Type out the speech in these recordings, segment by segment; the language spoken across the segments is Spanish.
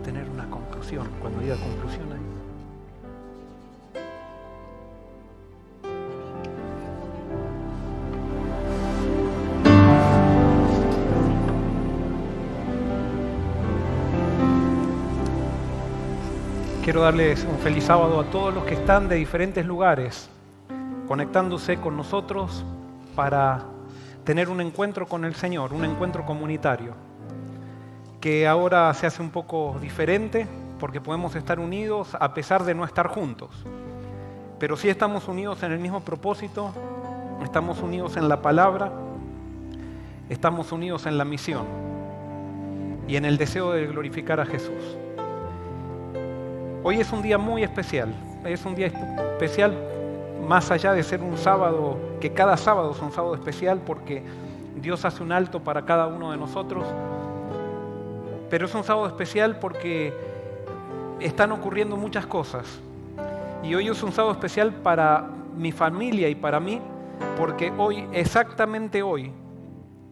tener una conclusión. Cuando diga conclusión ahí. Quiero darles un feliz sábado a todos los que están de diferentes lugares, conectándose con nosotros para tener un encuentro con el Señor, un encuentro comunitario, que ahora se hace un poco diferente porque podemos estar unidos a pesar de no estar juntos. Pero sí estamos unidos en el mismo propósito, estamos unidos en la palabra, estamos unidos en la misión y en el deseo de glorificar a Jesús. Hoy es un día muy especial, es un día especial más allá de ser un sábado, que cada sábado es un sábado especial porque Dios hace un alto para cada uno de nosotros, pero es un sábado especial porque están ocurriendo muchas cosas. Y hoy es un sábado especial para mi familia y para mí, porque hoy, exactamente hoy,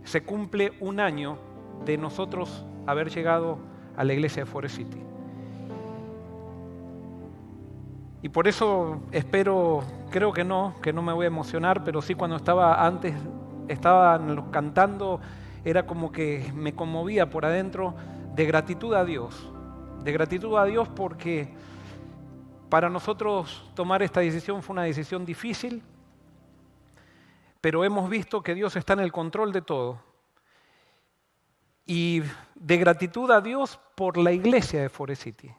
se cumple un año de nosotros haber llegado a la iglesia de Forest City. Y por eso espero, creo que no me voy a emocionar, pero sí cuando estaban cantando, era como que me conmovía por adentro de gratitud a Dios porque para nosotros tomar esta decisión fue una decisión difícil, pero hemos visto que Dios está en el control de todo. Y de gratitud a Dios por la iglesia de Forest City.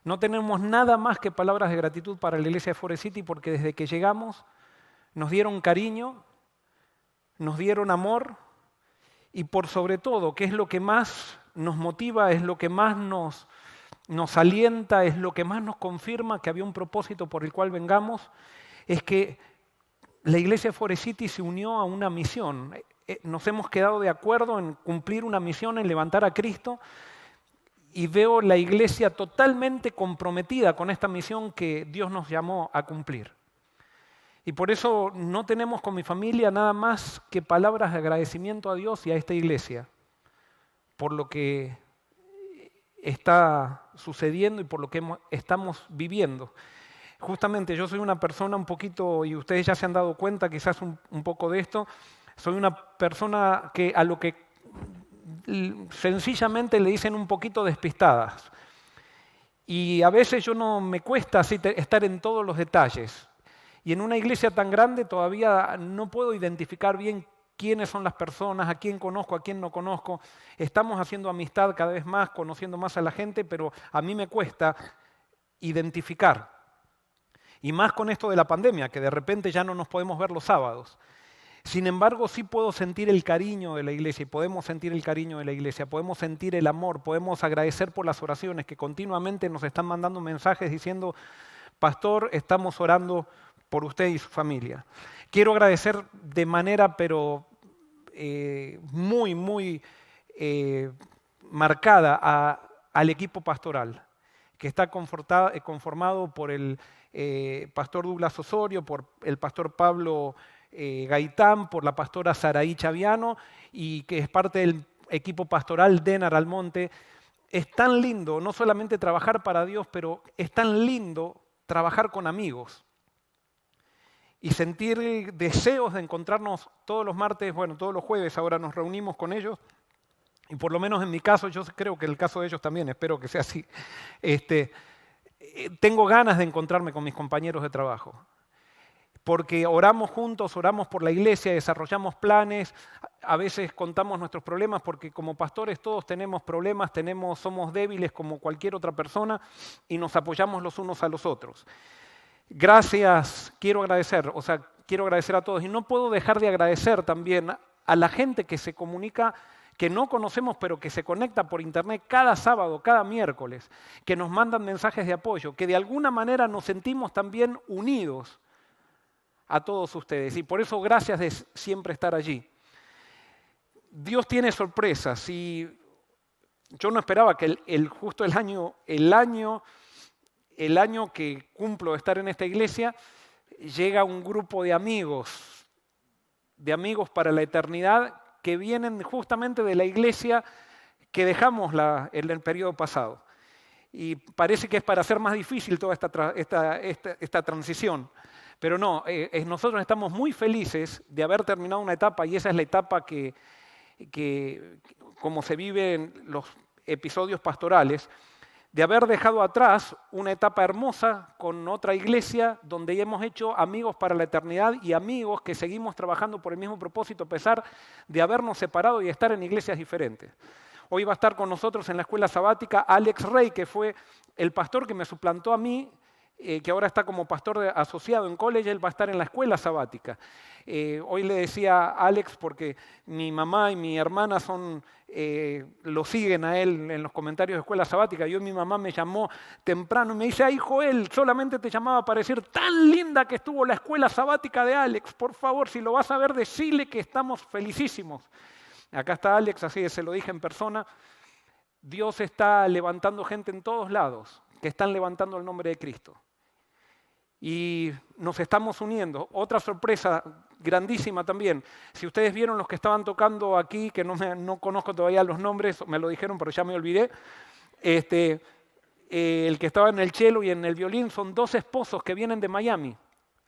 No tenemos nada más que palabras de gratitud para la iglesia de Forest City porque desde que llegamos nos dieron cariño, nos dieron amor y por sobre todo, que es lo que más nos motiva, es lo que más nos alienta, es lo que más nos confirma que había un propósito por el cual vengamos, es que la iglesia de Forest City se unió a una misión. Nos hemos quedado de acuerdo en cumplir una misión, en levantar a Cristo. Y veo la iglesia totalmente comprometida con esta misión que Dios nos llamó a cumplir. Y por eso no tenemos con mi familia nada más que palabras de agradecimiento a Dios y a esta iglesia por lo que está sucediendo y por lo que estamos viviendo. Justamente yo soy una persona un poquito, y ustedes ya se han dado cuenta quizás un poco de esto, soy una persona que a lo que sencillamente le dicen un poquito despistadas. Y a veces no me cuesta así estar en todos los detalles. Y en una iglesia tan grande todavía no puedo identificar bien quiénes son las personas, a quién conozco, a quién no conozco. Estamos haciendo amistad cada vez más, conociendo más a la gente, pero a mí me cuesta identificar. Y más con esto de la pandemia, que de repente ya no nos podemos ver los sábados. Sin embargo, sí puedo sentir el cariño de la iglesia y podemos sentir el cariño de la iglesia, podemos sentir el amor, podemos agradecer por las oraciones que continuamente nos están mandando mensajes diciendo, pastor, estamos orando por usted y su familia. Quiero agradecer de manera, pero muy marcada al equipo pastoral, que está conformado por el pastor Douglas Osorio, por el pastor Pablo Gaitán, por la pastora Saraí Chaviano y que es parte del equipo pastoral Denar Almonte. Es tan lindo no solamente trabajar para Dios, pero es tan lindo trabajar con amigos y sentir deseos de encontrarnos todos los martes, bueno, todos los jueves ahora nos reunimos con ellos y por lo menos en mi caso, yo creo que el caso de ellos también, espero que sea así, tengo ganas de encontrarme con mis compañeros de trabajo. Porque oramos juntos, oramos por la iglesia, desarrollamos planes, a veces contamos nuestros problemas porque como pastores todos tenemos problemas, somos débiles como cualquier otra persona y nos apoyamos los unos a los otros. Gracias, quiero agradecer a todos y no puedo dejar de agradecer también a la gente que se comunica, que no conocemos pero que se conecta por internet cada sábado, cada miércoles, que nos mandan mensajes de apoyo, que de alguna manera nos sentimos también unidos a todos ustedes y por eso gracias de siempre estar allí. Dios tiene sorpresas y yo no esperaba que justo el año que cumplo de estar en esta iglesia llega un grupo de amigos para la eternidad que vienen justamente de la iglesia que dejamos en el periodo pasado. y parece que es para hacer más difícil toda esta transición. Pero no, nosotros estamos muy felices de haber terminado una etapa y esa es la etapa que como se vive en los episodios pastorales, de haber dejado atrás una etapa hermosa con otra iglesia donde hemos hecho amigos para la eternidad y amigos que seguimos trabajando por el mismo propósito a pesar de habernos separado y estar en iglesias diferentes. Hoy va a estar con nosotros en la escuela sabática Alex Rey, que fue el pastor que me suplantó a mí, que ahora está como pastor asociado en college. Él va a estar en la escuela sabática. Hoy le decía a Alex, porque mi mamá y mi hermana lo siguen a él en los comentarios de escuela sabática. Y hoy mi mamá me llamó temprano y me dice, ay Joel, solamente te llamaba para decir tan linda que estuvo la escuela sabática de Alex. Por favor, si lo vas a ver, decile que estamos felicísimos. Acá está Alex, así que se lo dije en persona. Dios está levantando gente en todos lados que están levantando el nombre de Cristo. Y nos estamos uniendo. Otra sorpresa grandísima también. Si ustedes vieron los que estaban tocando aquí, que no conozco todavía los nombres, me lo dijeron, pero ya me olvidé. El que estaba en el cello y en el violín son 2 esposos que vienen de Miami.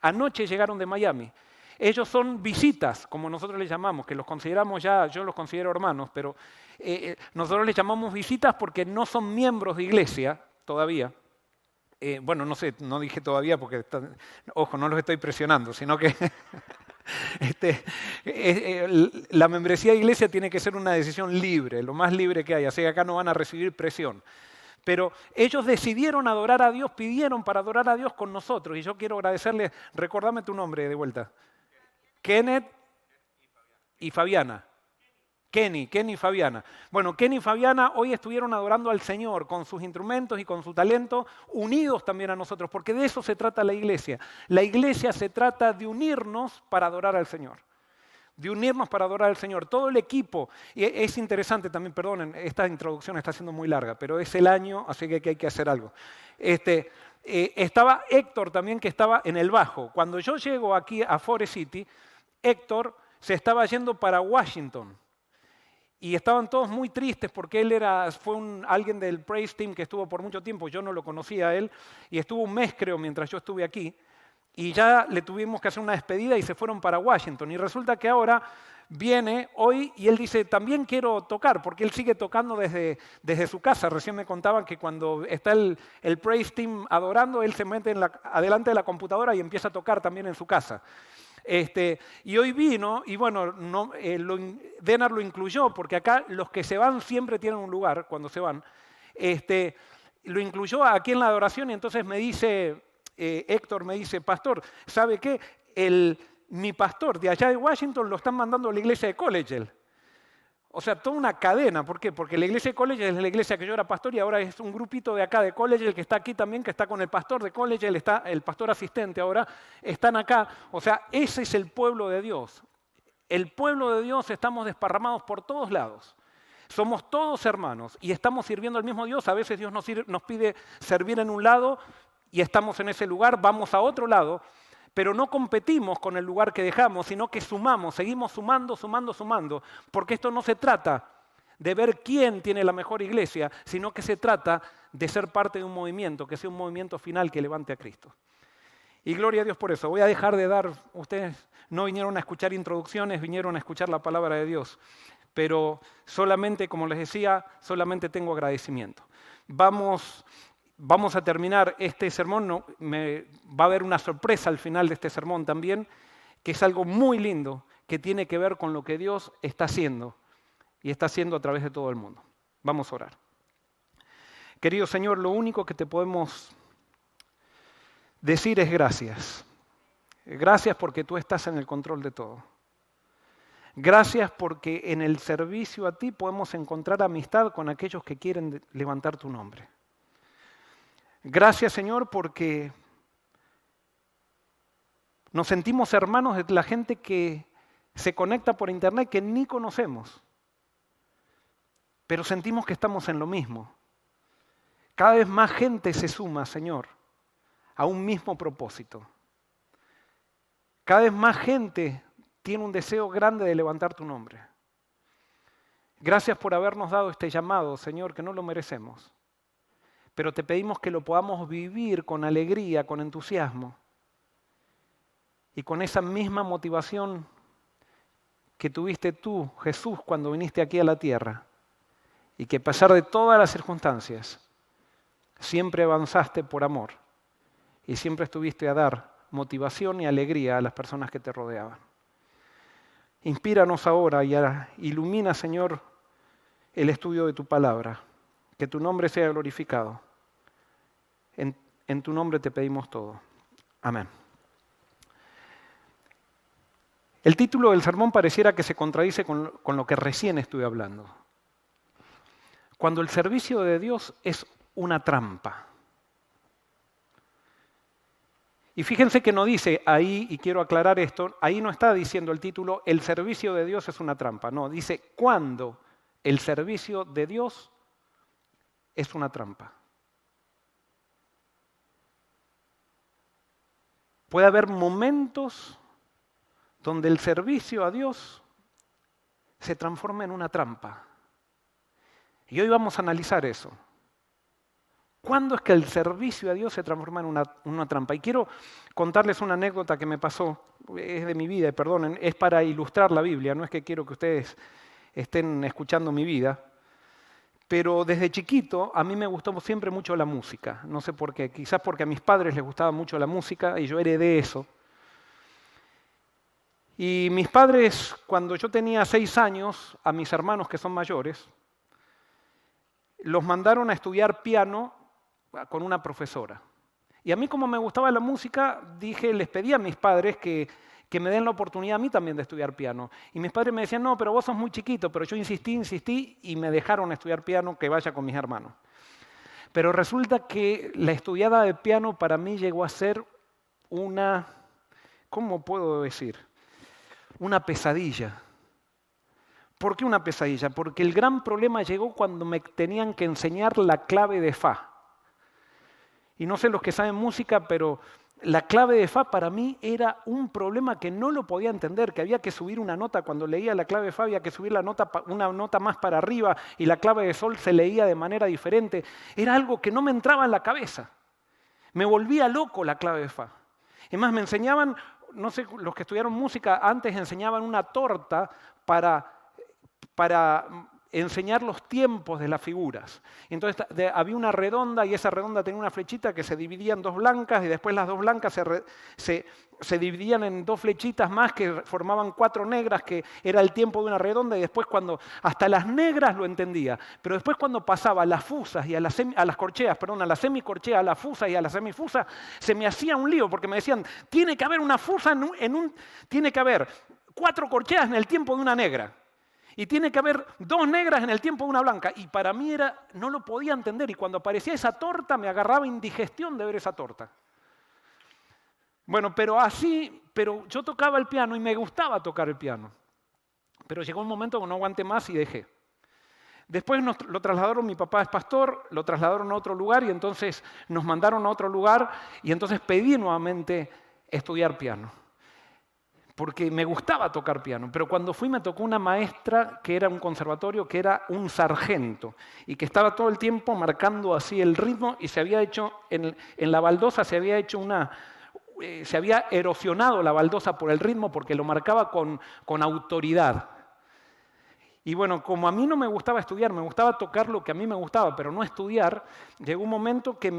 Anoche llegaron de Miami. Ellos son visitas, como nosotros les llamamos, que los consideramos ya, yo los considero hermanos, pero nosotros les llamamos visitas porque no son miembros de iglesia todavía. Bueno, no sé, no dije todavía porque, ojo, no los estoy presionando, sino que la membresía de iglesia tiene que ser una decisión libre, lo más libre que hay, así que acá no van a recibir presión. Pero ellos decidieron adorar a Dios, pidieron para adorar a Dios con nosotros, y yo quiero agradecerles, recordame tu nombre de vuelta. Kenneth y Fabiana. Kenny y Fabiana. Bueno, Kenny y Fabiana hoy estuvieron adorando al Señor con sus instrumentos y con su talento, unidos también a nosotros, porque de eso se trata la iglesia. La iglesia se trata de unirnos para adorar al Señor. De unirnos para adorar al Señor. Todo el equipo, y es interesante también, perdonen, esta introducción está siendo muy larga, pero es el año, así que hay que hacer algo. Estaba Héctor también, que estaba en el bajo. Cuando yo llego aquí a Forest City, Héctor se estaba yendo para Washington. Y estaban todos muy tristes porque él fue alguien del Praise Team que estuvo por mucho tiempo, yo no lo conocía a él, y estuvo un mes creo mientras yo estuve aquí, y ya le tuvimos que hacer una despedida y se fueron para Washington. Y resulta que ahora viene hoy y él dice, también quiero tocar, porque él sigue tocando desde su casa. Recién me contaban que cuando está el Praise Team adorando, él se mete adelante de la computadora y empieza a tocar también en su casa. Y hoy vino, y bueno, Denar lo incluyó, porque acá los que se van siempre tienen un lugar cuando se van. Lo incluyó aquí en la adoración y entonces me dice, Héctor me dice, pastor, ¿sabe qué? Mi pastor de allá de Washington lo están mandando a la iglesia de Collegel. O sea, toda una cadena. ¿Por qué? Porque la iglesia de Collegel es la iglesia que yo era pastor y ahora es un grupito de acá de Collegel que está aquí también, que está con el pastor de Collegel, está el pastor asistente ahora, están acá. O sea, ese es el pueblo de Dios. El pueblo de Dios estamos desparramados por todos lados. Somos todos hermanos y estamos sirviendo al mismo Dios. A veces Dios nos pide servir en un lado y estamos en ese lugar, vamos a otro lado. Pero no competimos con el lugar que dejamos, sino que sumamos, seguimos sumando, porque esto no se trata de ver quién tiene la mejor iglesia, sino que se trata de ser parte de un movimiento, que sea un movimiento final que levante a Cristo. Y gloria a Dios por eso. Voy a dejar de ustedes no vinieron a escuchar introducciones, vinieron a escuchar la palabra de Dios. Pero solamente, como les decía, solamente tengo agradecimiento. Vamos a terminar este sermón, va a haber una sorpresa al final de este sermón también, que es algo muy lindo, que tiene que ver con lo que Dios está haciendo, y está haciendo a través de todo el mundo. Vamos a orar. Querido Señor, lo único que te podemos decir es gracias. Gracias porque tú estás en el control de todo. Gracias porque en el servicio a ti podemos encontrar amistad con aquellos que quieren levantar tu nombre. Gracias, Señor, porque nos sentimos hermanos de la gente que se conecta por internet que ni conocemos, pero sentimos que estamos en lo mismo. Cada vez más gente se suma, Señor, a un mismo propósito. Cada vez más gente tiene un deseo grande de levantar tu nombre. Gracias por habernos dado este llamado, Señor, que no lo merecemos. pero te pedimos que lo podamos vivir con alegría, con entusiasmo y con esa misma motivación que tuviste tú, Jesús, cuando viniste aquí a la tierra y que a pesar de todas las circunstancias, siempre avanzaste por amor y siempre estuviste a dar motivación y alegría a las personas que te rodeaban. Inspíranos ahora y ilumina, Señor, el estudio de tu palabra. Que tu nombre sea glorificado. En tu nombre te pedimos todo. Amén. El título del sermón pareciera que se contradice con lo que recién estuve hablando. Cuando el servicio de Dios es una trampa. Y fíjense que no dice ahí, y quiero aclarar esto, ahí no está diciendo el título, el servicio de Dios es una trampa. No, dice cuando el servicio de Dios es una trampa. Puede haber momentos donde el servicio a Dios se transforma en una trampa. Y hoy vamos a analizar eso. ¿Cuándo es que el servicio a Dios se transforma en una trampa? Y quiero contarles una anécdota que me pasó, es de mi vida, perdonen, es para ilustrar la Biblia, no es que quiero que ustedes estén escuchando mi vida, pero desde chiquito a mí me gustó siempre mucho la música, no sé por qué, quizás porque a mis padres les gustaba mucho la música y yo heredé eso. Y mis padres, cuando yo tenía 6 años, a mis hermanos que son mayores, los mandaron a estudiar piano con una profesora. Y a mí, como me gustaba la música, les pedí a mis padres que me den la oportunidad a mí también de estudiar piano. Y mis padres me decían, no, pero vos sos muy chiquito, pero yo insistí y me dejaron estudiar piano, que vaya con mis hermanos. Pero resulta que la estudiada de piano para mí llegó a ser ¿cómo puedo decir? Una pesadilla. ¿Por qué una pesadilla? Porque el gran problema llegó cuando me tenían que enseñar la clave de Fa. Y no sé los que saben música, pero la clave de Fa para mí era un problema que no lo podía entender, que había que subir una nota, cuando leía la clave de Fa había que subir una nota más para arriba y la clave de Sol se leía de manera diferente. Era algo que no me entraba en la cabeza. Me volvía loco la clave de Fa. Es más, me enseñaban, no sé, los que estudiaron música antes enseñaban una torta para enseñar los tiempos de las figuras. Entonces había una redonda y esa redonda tenía una flechita que se dividía en 2 blancas y después las 2 blancas se dividían en 2 flechitas más que formaban 4 negras, que era el tiempo de una redonda, y después hasta las negras lo entendía, pero después cuando pasaba a las fusas y a las corcheas, a la semicorchea, a la fusa y a la semifusa, se me hacía un lío porque me decían, tiene que haber una fusa tiene que haber 4 corcheas en el tiempo de una negra. Y tiene que haber 2 negras en el tiempo de una blanca. Y para mí no lo podía entender. Y cuando aparecía esa torta, me agarraba indigestión de ver esa torta. Bueno, pero yo tocaba el piano y me gustaba tocar el piano. Pero llegó un momento que no aguanté más y dejé. Después lo trasladaron, mi papá es pastor, lo trasladaron a otro lugar y entonces nos mandaron a otro lugar y entonces pedí nuevamente estudiar piano. Porque me gustaba tocar piano, pero cuando fui me tocó una maestra que era un conservatorio, que era un sargento, y que estaba todo el tiempo marcando así el ritmo, y se había hecho, en la baldosa se había hecho se había erosionado la baldosa por el ritmo, porque lo marcaba con autoridad. Y bueno, como a mí no me gustaba estudiar, me gustaba tocar lo que a mí me gustaba, pero no estudiar, llegó un momento que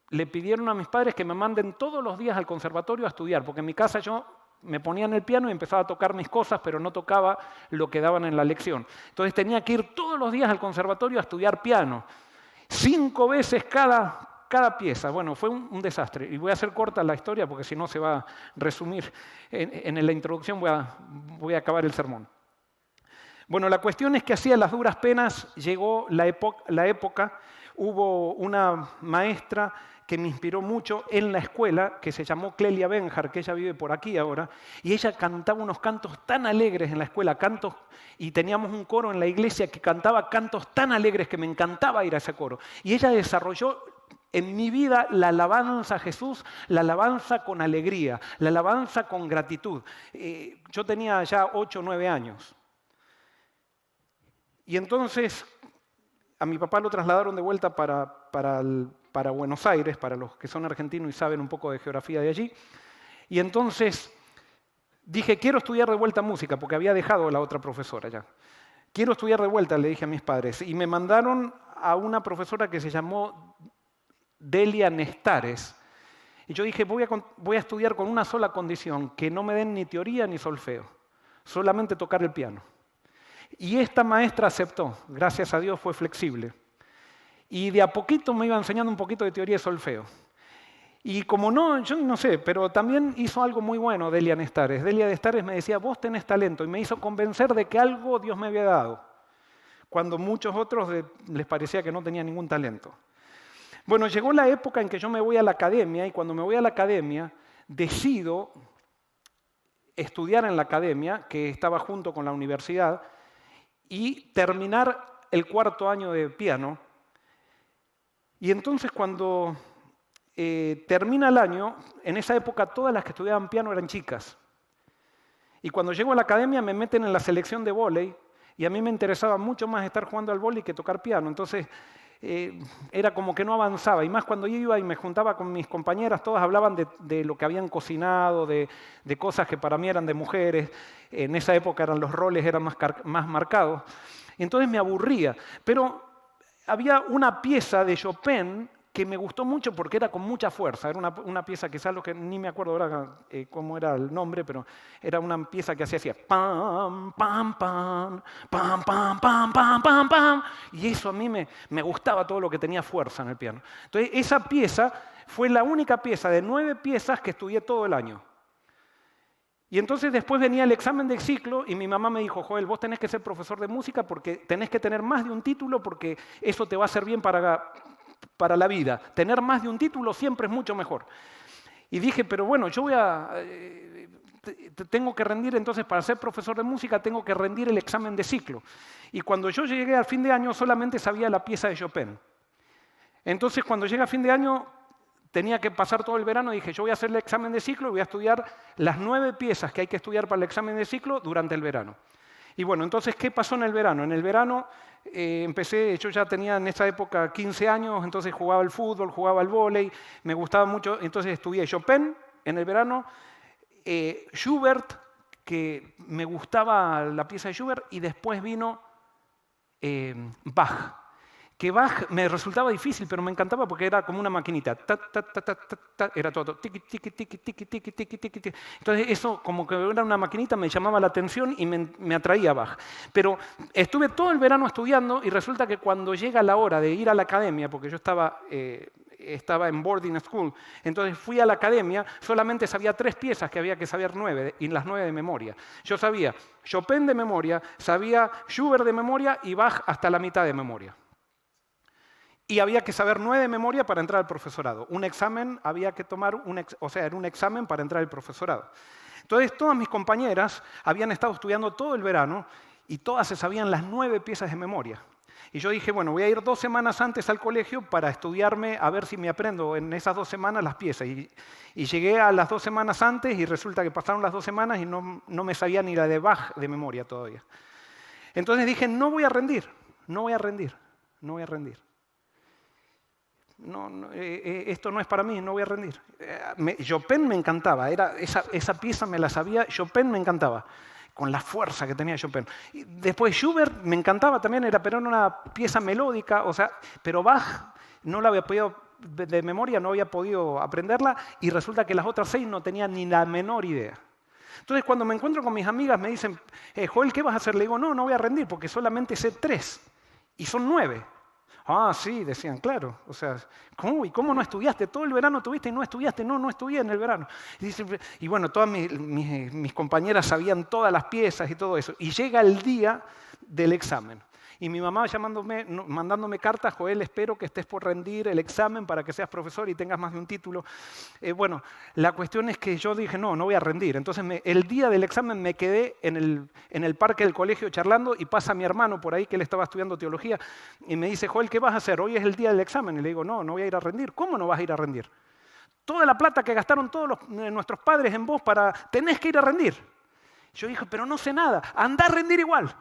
le pidieron a mis padres que me manden todos los días al conservatorio a estudiar, porque en mi casa yo me ponía en el piano y empezaba a tocar mis cosas, pero no tocaba lo que daban en la lección. Entonces tenía que ir todos los días al conservatorio a estudiar piano, 5 veces cada pieza. Bueno, fue un desastre. Y voy a hacer corta la historia porque si no se va a resumir. En la introducción voy a acabar el sermón. Bueno, la cuestión es que así a las duras penas llegó la época. Hubo una maestra que me inspiró mucho en la escuela, que se llamó Clelia Benjar, que ella vive por aquí ahora, y ella cantaba unos cantos tan alegres en la escuela, y teníamos un coro en la iglesia que cantaba cantos tan alegres que me encantaba ir a ese coro. Y ella desarrolló en mi vida la alabanza a Jesús, la alabanza con alegría, la alabanza con gratitud. Yo tenía ya 8 o 9 años. Y entonces a mi papá lo trasladaron de vuelta para Buenos Aires, para los que son argentinos y saben un poco de geografía de allí. Y entonces dije, quiero estudiar de vuelta música, porque había dejado a la otra profesora ya. Quiero estudiar de vuelta, le dije a mis padres. Y me mandaron a una profesora que se llamó Delia Nestares. Y yo dije, voy a estudiar con una sola condición, que no me den ni teoría ni solfeo, solamente tocar el piano. Y esta maestra aceptó, gracias a Dios fue flexible. Y de a poquito me iba enseñando un poquito de teoría de solfeo. Y como no, yo no sé, pero también hizo algo muy bueno Delia Nestares. Delia Nestares me decía, vos tenés talento, y me hizo convencer de que algo Dios me había dado, cuando muchos otros les parecía que no tenía ningún talento. Bueno, llegó la época en que yo me voy a la academia, y cuando me voy a la academia, decido estudiar en la academia, que estaba junto con la universidad, y terminar el 4º año de piano. Y entonces cuando termina el año, en esa época todas las que estudiaban piano eran chicas. Y cuando llego a la academia me meten en la selección de vóley, y a mí me interesaba mucho más estar jugando al vóley que tocar piano. Entonces era como que no avanzaba, y más cuando yo iba y me juntaba con mis compañeras, todas hablaban de lo que habían cocinado, de cosas que para mí eran de mujeres. En esa época los roles eran más marcados, y entonces me aburría. Pero había una pieza de Chopin que me gustó mucho porque era con mucha fuerza. Era una pieza que es algo que ni me acuerdo ahora cómo era el nombre, pero era una pieza que hacía pam, pam, pam, pam, pam, pam, pam, pam, pam. Y eso a mí me gustaba, todo lo que tenía fuerza en el piano. Entonces esa pieza fue la única pieza de 9 piezas que estudié todo el año. Y entonces después venía el examen de ciclo y mi mamá me dijo, Joel, vos tenés que ser profesor de música porque tenés que tener más de un título, porque eso te va a hacer bien para la vida. Tener más de un título siempre es mucho mejor. Y dije, pero bueno, yo tengo que rendir, entonces para ser profesor de música tengo que rendir el examen de ciclo. Y cuando yo llegué al fin de año solamente sabía la pieza de Chopin. Entonces cuando llega a fin de año tenía que pasar todo el verano, dije, yo voy a hacer el examen de ciclo y voy a estudiar las 9 piezas que hay que estudiar para el examen de ciclo durante el verano. Y bueno, entonces, ¿qué pasó en el verano? En el verano yo ya tenía en esa época 15 años, entonces jugaba al fútbol, jugaba al vóley, me gustaba mucho, entonces estudié Chopin en el verano, Schubert, que me gustaba la pieza de Schubert, y después vino Bach. Que Bach me resultaba difícil, pero me encantaba porque era como una maquinita. Ta, ta, ta, ta, ta, ta, era todo. Tiqui, tiqui, tiqui, tiqui, tiqui, tiqui, tiqui. Entonces eso, como que era una maquinita, me llamaba la atención y me atraía Bach. Pero estuve todo el verano estudiando, y resulta que cuando llega la hora de ir a la academia, porque yo estaba en boarding school, entonces fui a la academia, solamente sabía 3 piezas que había que saber 9, y las 9 de memoria. Yo sabía Chopin de memoria, sabía Schubert de memoria y Bach hasta la mitad de memoria. Y había que saber 9 de memoria para entrar al profesorado. Un examen había que tomar, era un examen para entrar al profesorado. Entonces todas mis compañeras habían estado estudiando todo el verano y todas se sabían las 9 piezas de memoria. Y yo dije, bueno, voy a ir 2 semanas antes al colegio para estudiarme, a ver si me aprendo en esas 2 semanas las piezas. Y llegué a las 2 semanas antes y resulta que pasaron las 2 semanas y no me sabía ni la de Bach de memoria todavía. Entonces dije, no voy a rendir, no voy a rendir, no voy a rendir. Esto no es para mí, no voy a rendir. Chopin me encantaba, esa pieza me la sabía, Chopin me encantaba, con la fuerza que tenía Chopin. Y después Schubert me encantaba también, pero era una pieza melódica, pero Bach no la había podido, de memoria no había podido aprenderla, y resulta que las otras 6 no tenía ni la menor idea. Entonces cuando me encuentro con mis amigas me dicen, Joel, ¿qué vas a hacer? Le digo, no voy a rendir porque solamente sé 3 y son 9. Ah, sí, decían, claro. ¿Cómo? ¿Y cómo no estudiaste? Todo el verano tuviste y no estudiaste. No estudié en el verano. Y bueno, todas mis compañeras sabían todas las piezas y todo eso. Y llega el día del examen. Y mi mamá mandándome cartas, Joel, espero que estés por rendir el examen para que seas profesor y tengas más de un título. Bueno, la cuestión es que yo dije, no voy a rendir. Entonces el día del examen me quedé en el parque del colegio charlando, y pasa mi hermano por ahí, que él estaba estudiando teología, y me dice, Joel, ¿qué vas a hacer? Hoy es el día del examen. Y le digo, no voy a ir a rendir. ¿Cómo no vas a ir a rendir? Toda la plata que gastaron todos nuestros padres en vos tenés que ir a rendir. Yo dije, pero no sé nada, andá a rendir igual.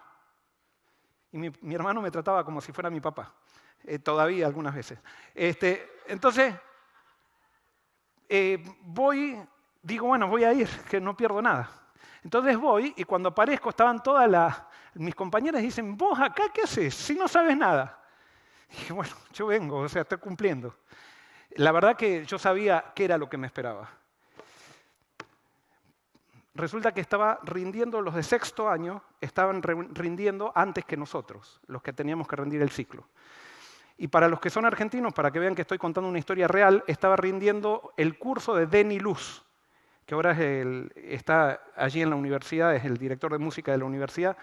y mi hermano me trataba como si fuera mi papá, todavía algunas veces. Entonces, digo, bueno, voy a ir, que no pierdo nada. Entonces voy y cuando aparezco estaban mis compañeras y dicen, ¿vos acá qué haces si no sabes nada? Y dije, bueno, yo vengo, o sea, estoy cumpliendo. La verdad que yo sabía qué era lo que me esperaba. Resulta que estaba rindiendo, los de sexto año estaban rindiendo antes que nosotros, los que teníamos que rendir el ciclo. Y para los que son argentinos, para que vean que estoy contando una historia real, estaba rindiendo el curso de Denny Luz, que ahora está allí en la universidad, es el director de música de la universidad.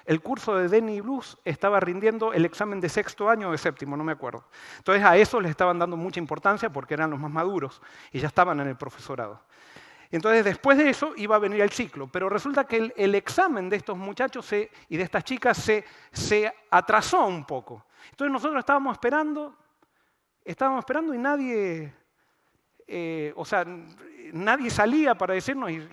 El curso de Denny Luz estaba rindiendo el examen de sexto año o de séptimo, no me acuerdo. Entonces a eso les estaban dando mucha importancia porque eran los más maduros y ya estaban en el profesorado. Entonces, después de eso iba a venir el ciclo, pero resulta que el examen de estos muchachos y de estas chicas se atrasó un poco. Entonces nosotros estábamos esperando y nadie salía para decirnos, y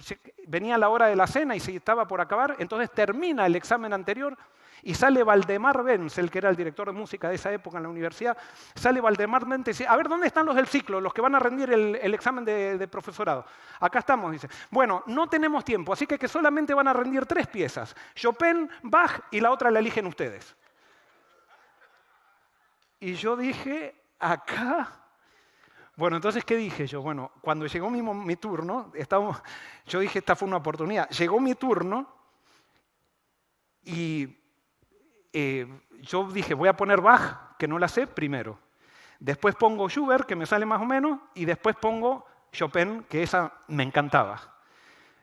venía la hora de la cena y se estaba por acabar, entonces termina el examen anterior y sale Valdemar Wenzel, que era el director de música de esa época en la universidad, sale Valdemar Wenzel y dice, a ver, ¿dónde están los del ciclo, los que van a rendir el examen de profesorado? Acá estamos, dice. Bueno, no tenemos tiempo, así que solamente van a rendir 3 piezas, Chopin, Bach y la otra la eligen ustedes. Y yo dije, acá... Bueno, entonces, ¿qué dije yo? Bueno, cuando llegó mi turno, yo dije, esta fue una oportunidad. Llegó mi turno y yo dije, voy a poner Bach, que no la sé, primero. Después pongo Schubert, que me sale más o menos, y después pongo Chopin, que esa me encantaba.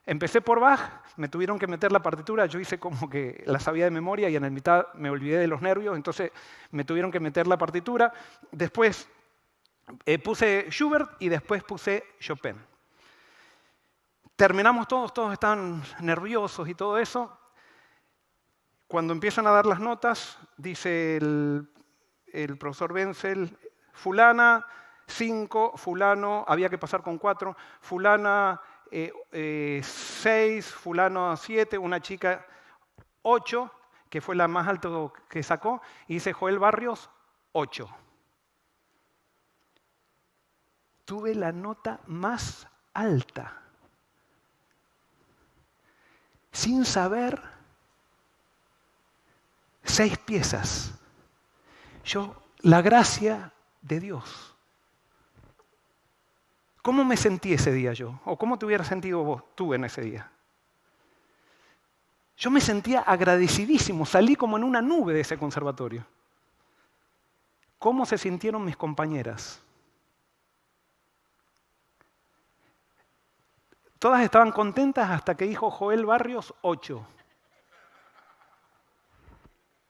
Empecé por Bach, me tuvieron que meter la partitura, yo hice como que la sabía de memoria y en la mitad me olvidé de los nervios, entonces me tuvieron que meter la partitura. Después puse Schubert y después puse Chopin. Terminamos todos están nerviosos y todo eso. Cuando empiezan a dar las notas, dice el profesor Wenzel, fulana 5, fulano, había que pasar con 4, fulana 6, fulano 7, una chica 8, que fue la más alta que sacó, y dice Joel Barrios 8. Tuve la nota más alta, sin saber 6 piezas. La gracia de Dios. ¿Cómo me sentí ese día yo? ¿O cómo te hubieras sentido tú en ese día? Yo me sentía agradecidísimo, salí como en una nube de ese conservatorio. ¿Cómo se sintieron mis compañeras? Todas estaban contentas hasta que dijo Joel Barrios 8.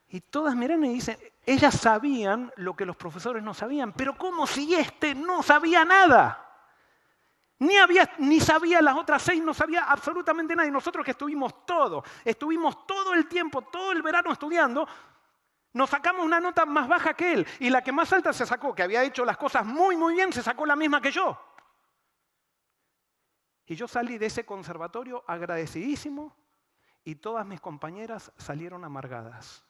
Y todas miran y dicen, ellas sabían lo que los profesores no sabían, pero ¿cómo si este no sabía nada? Ni sabía las otras 6, no sabía absolutamente nada. Y nosotros que estuvimos todo el tiempo, todo el verano estudiando, nos sacamos una nota más baja que él. Y la que más alta se sacó, que había hecho las cosas muy, muy bien, se sacó la misma que yo. Y yo salí de ese conservatorio agradecidísimo y todas mis compañeras salieron amargadas.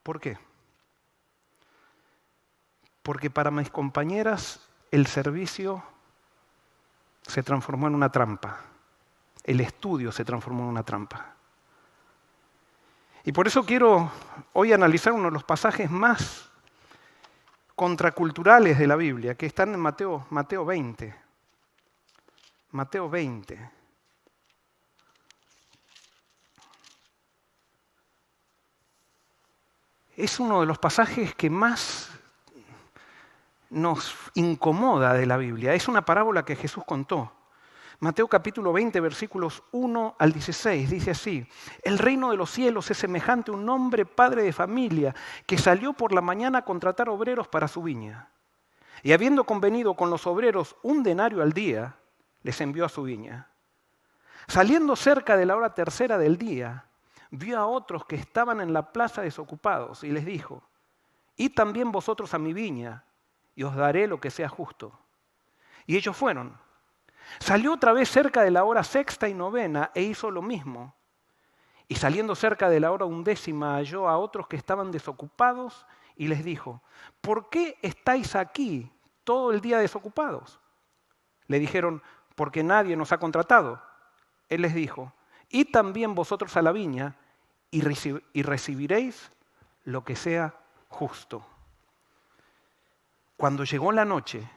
¿Por qué? Porque para mis compañeras el servicio se transformó en una trampa. El estudio se transformó en una trampa. Y por eso quiero hoy analizar uno de los pasajes más contraculturales de la Biblia, que están en Mateo 20. Mateo 20. Es uno de los pasajes que más nos incomoda de la Biblia. Es una parábola que Jesús contó. Mateo capítulo 20, versículos 1 al 16, dice así: el reino de los cielos es semejante a un hombre padre de familia que salió por la mañana a contratar obreros para su viña. Y habiendo convenido con los obreros 1 denario al día, les envió a su viña. Saliendo cerca de la hora tercera del día, vio a otros que estaban en la plaza desocupados y les dijo: id también vosotros a mi viña y os daré lo que sea justo. Y ellos fueron. Salió otra vez cerca de la hora sexta y novena e hizo lo mismo. Y saliendo cerca de la hora 11, halló a otros que estaban desocupados y les dijo, ¿por qué estáis aquí todo el día desocupados? Le dijeron, porque nadie nos ha contratado. Él les dijo, id también vosotros a la viña y recibiréis lo que sea justo. Cuando llegó la noche,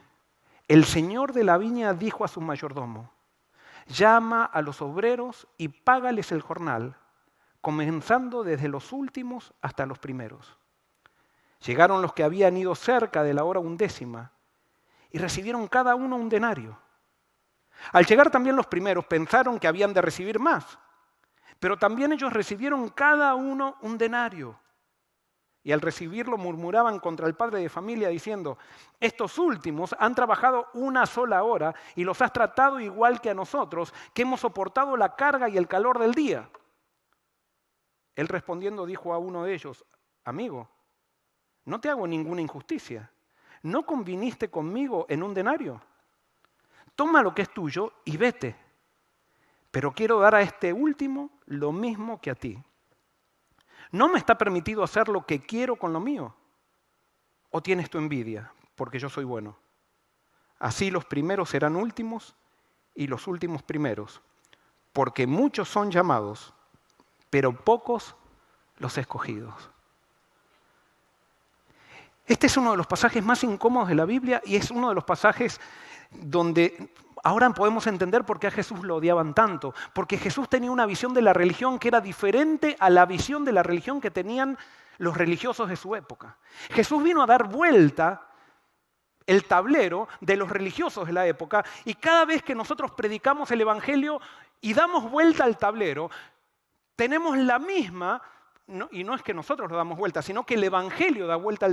el señor de la viña dijo a su mayordomo, llama a los obreros y págales el jornal, comenzando desde los últimos hasta los primeros. Llegaron los que habían ido cerca de la hora 11 y recibieron cada uno un denario. Al llegar también los primeros pensaron que habían de recibir más, pero también ellos recibieron cada uno un denario. Y al recibirlo murmuraban contra el padre de familia diciendo, estos últimos han trabajado una sola hora y los has tratado igual que a nosotros, que hemos soportado la carga y el calor del día. Él respondiendo dijo a uno de ellos, amigo, no te hago ninguna injusticia. ¿No conviniste conmigo en un denario? Toma lo que es tuyo y vete. Pero quiero dar a este último lo mismo que a ti. ¿No me está permitido hacer lo que quiero con lo mío? ¿O tienes tu envidia, porque yo soy bueno? Así los primeros serán últimos y los últimos primeros, porque muchos son llamados, pero pocos los escogidos. Este es uno de los pasajes más incómodos de la Biblia y es uno de los pasajes donde ahora podemos entender por qué a Jesús lo odiaban tanto. Porque Jesús tenía una visión de la religión que era diferente a la visión de la religión que tenían los religiosos de su época. Jesús vino a dar vuelta el tablero de los religiosos de la época y cada vez que nosotros predicamos el Evangelio y damos vuelta al tablero, tenemos la misma, y no es que nosotros lo damos vuelta, sino que el Evangelio da vuelta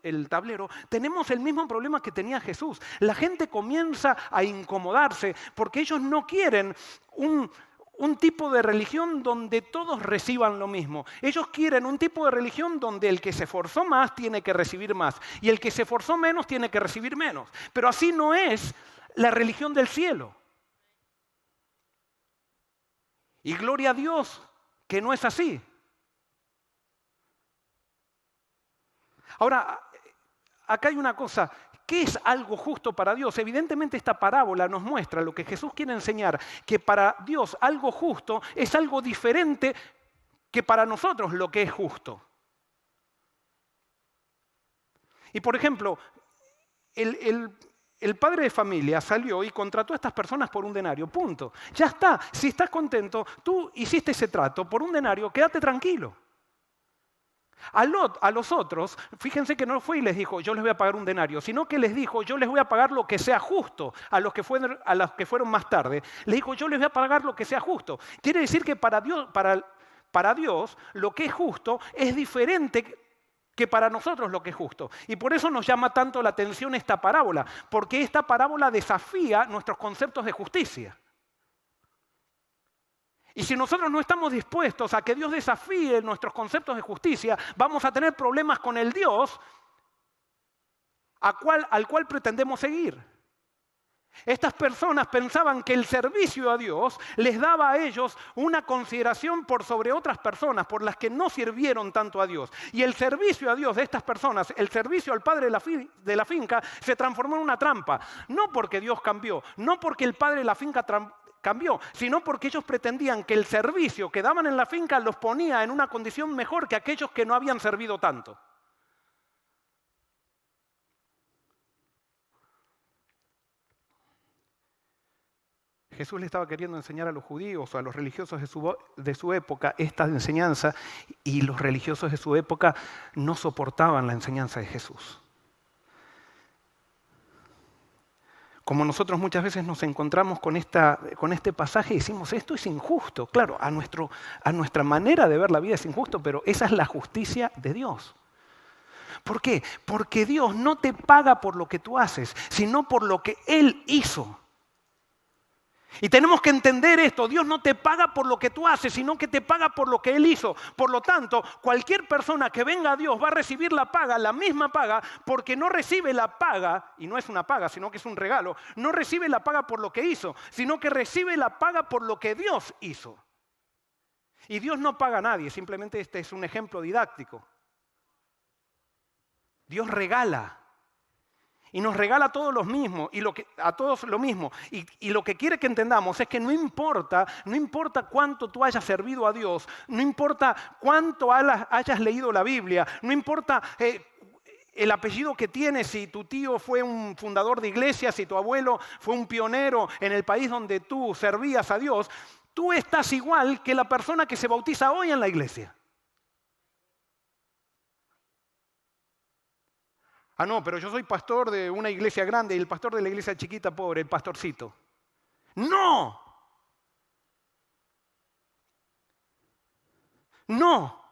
el tablero, tenemos el mismo problema que tenía Jesús. La gente comienza a incomodarse porque ellos no quieren un tipo de religión donde todos reciban lo mismo. Ellos quieren un tipo de religión donde el que se esforzó más tiene que recibir más y el que se esforzó menos tiene que recibir menos. Pero así no es la religión del cielo. Y gloria a Dios que no es así. Ahora, acá hay una cosa, ¿qué es algo justo para Dios? Evidentemente esta parábola nos muestra lo que Jesús quiere enseñar, que para Dios algo justo es algo diferente que para nosotros lo que es justo. Y por ejemplo, el padre de familia salió y contrató a estas personas por un denario, punto. Ya está, si estás contento, tú hiciste ese trato por un denario, quédate tranquilo. A los otros, fíjense que no fue y les dijo, yo les voy a pagar un denario, sino que les dijo, yo les voy a pagar lo que sea justo. A los que fueron más tarde, les dijo, yo les voy a pagar lo que sea justo. Quiere decir que para Dios lo que es justo es diferente que para nosotros lo que es justo. Y por eso nos llama tanto la atención esta parábola, porque esta parábola desafía nuestros conceptos de justicia. Y si nosotros no estamos dispuestos a que Dios desafíe nuestros conceptos de justicia, vamos a tener problemas con el Dios al cual pretendemos seguir. Estas personas pensaban que el servicio a Dios les daba a ellos una consideración por sobre otras personas por las que no sirvieron tanto a Dios. Y el servicio a Dios de estas personas, el servicio al padre de la finca, se transformó en una trampa. No porque Dios cambió, no porque el padre de la finca cambió, sino porque ellos pretendían que el servicio que daban en la finca los ponía en una condición mejor que aquellos que no habían servido tanto. Jesús le estaba queriendo enseñar a los judíos o a los religiosos de su época esta enseñanza y los religiosos de su época no soportaban la enseñanza de Jesús. Como nosotros muchas veces nos encontramos con este pasaje y decimos, esto es injusto. Claro, a nuestra manera de ver la vida es injusto, pero esa es la justicia de Dios. ¿Por qué? Porque Dios no te paga por lo que tú haces, sino por lo que Él hizo. Y tenemos que entender esto, Dios no te paga por lo que tú haces, sino que te paga por lo que Él hizo. Por lo tanto, cualquier persona que venga a Dios va a recibir la paga, la misma paga, porque no recibe la paga, y no es una paga, sino que es un regalo, no recibe la paga por lo que hizo, sino que recibe la paga por lo que Dios hizo. Y Dios no paga a nadie, simplemente este es un ejemplo didáctico. Dios regala. Y nos regala a todos los mismos, a todos lo mismo. Y lo que quiere que entendamos es que no importa cuánto tú hayas servido a Dios, no importa cuánto hayas leído la Biblia, no importa el apellido que tienes, si tu tío fue un fundador de iglesia, si tu abuelo fue un pionero en el país donde tú servías a Dios, tú estás igual que la persona que se bautiza hoy en la iglesia. Ah, no, pero yo soy pastor de una iglesia grande y el pastor de la iglesia chiquita, pobre, el pastorcito. ¡No! ¡No!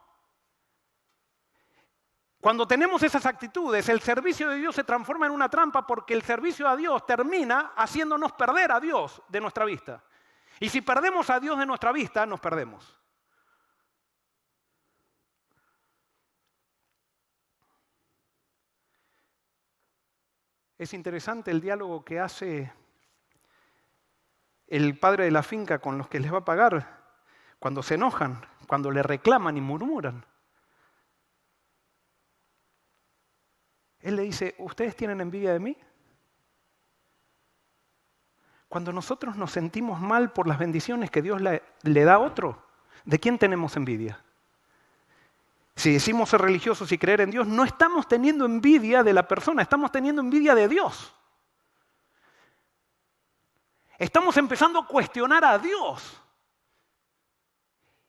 Cuando tenemos esas actitudes, el servicio de Dios se transforma en una trampa porque el servicio a Dios termina haciéndonos perder a Dios de nuestra vista. Y si perdemos a Dios de nuestra vista, nos perdemos. Es interesante el diálogo que hace el padre de la finca con los que les va a pagar cuando se enojan, cuando le reclaman y murmuran. Él le dice, ¿ustedes tienen envidia de mí? Cuando nosotros nos sentimos mal por las bendiciones que Dios le da a otro, ¿de quién tenemos envidia? Si decimos ser religiosos y creer en Dios, no estamos teniendo envidia de la persona, estamos teniendo envidia de Dios. Estamos empezando a cuestionar a Dios.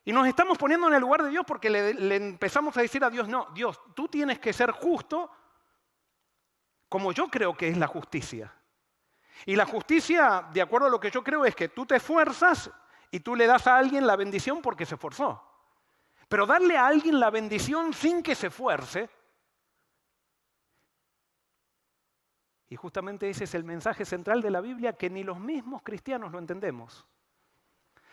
Y nos estamos poniendo en el lugar de Dios porque le empezamos a decir a Dios, no, Dios, tú tienes que ser justo como yo creo que es la justicia. Y la justicia, de acuerdo a lo que yo creo, es que tú te esfuerzas y tú le das a alguien la bendición porque se esforzó. Pero darle a alguien la bendición sin que se esfuerce, y justamente ese es el mensaje central de la Biblia que ni los mismos cristianos lo entendemos.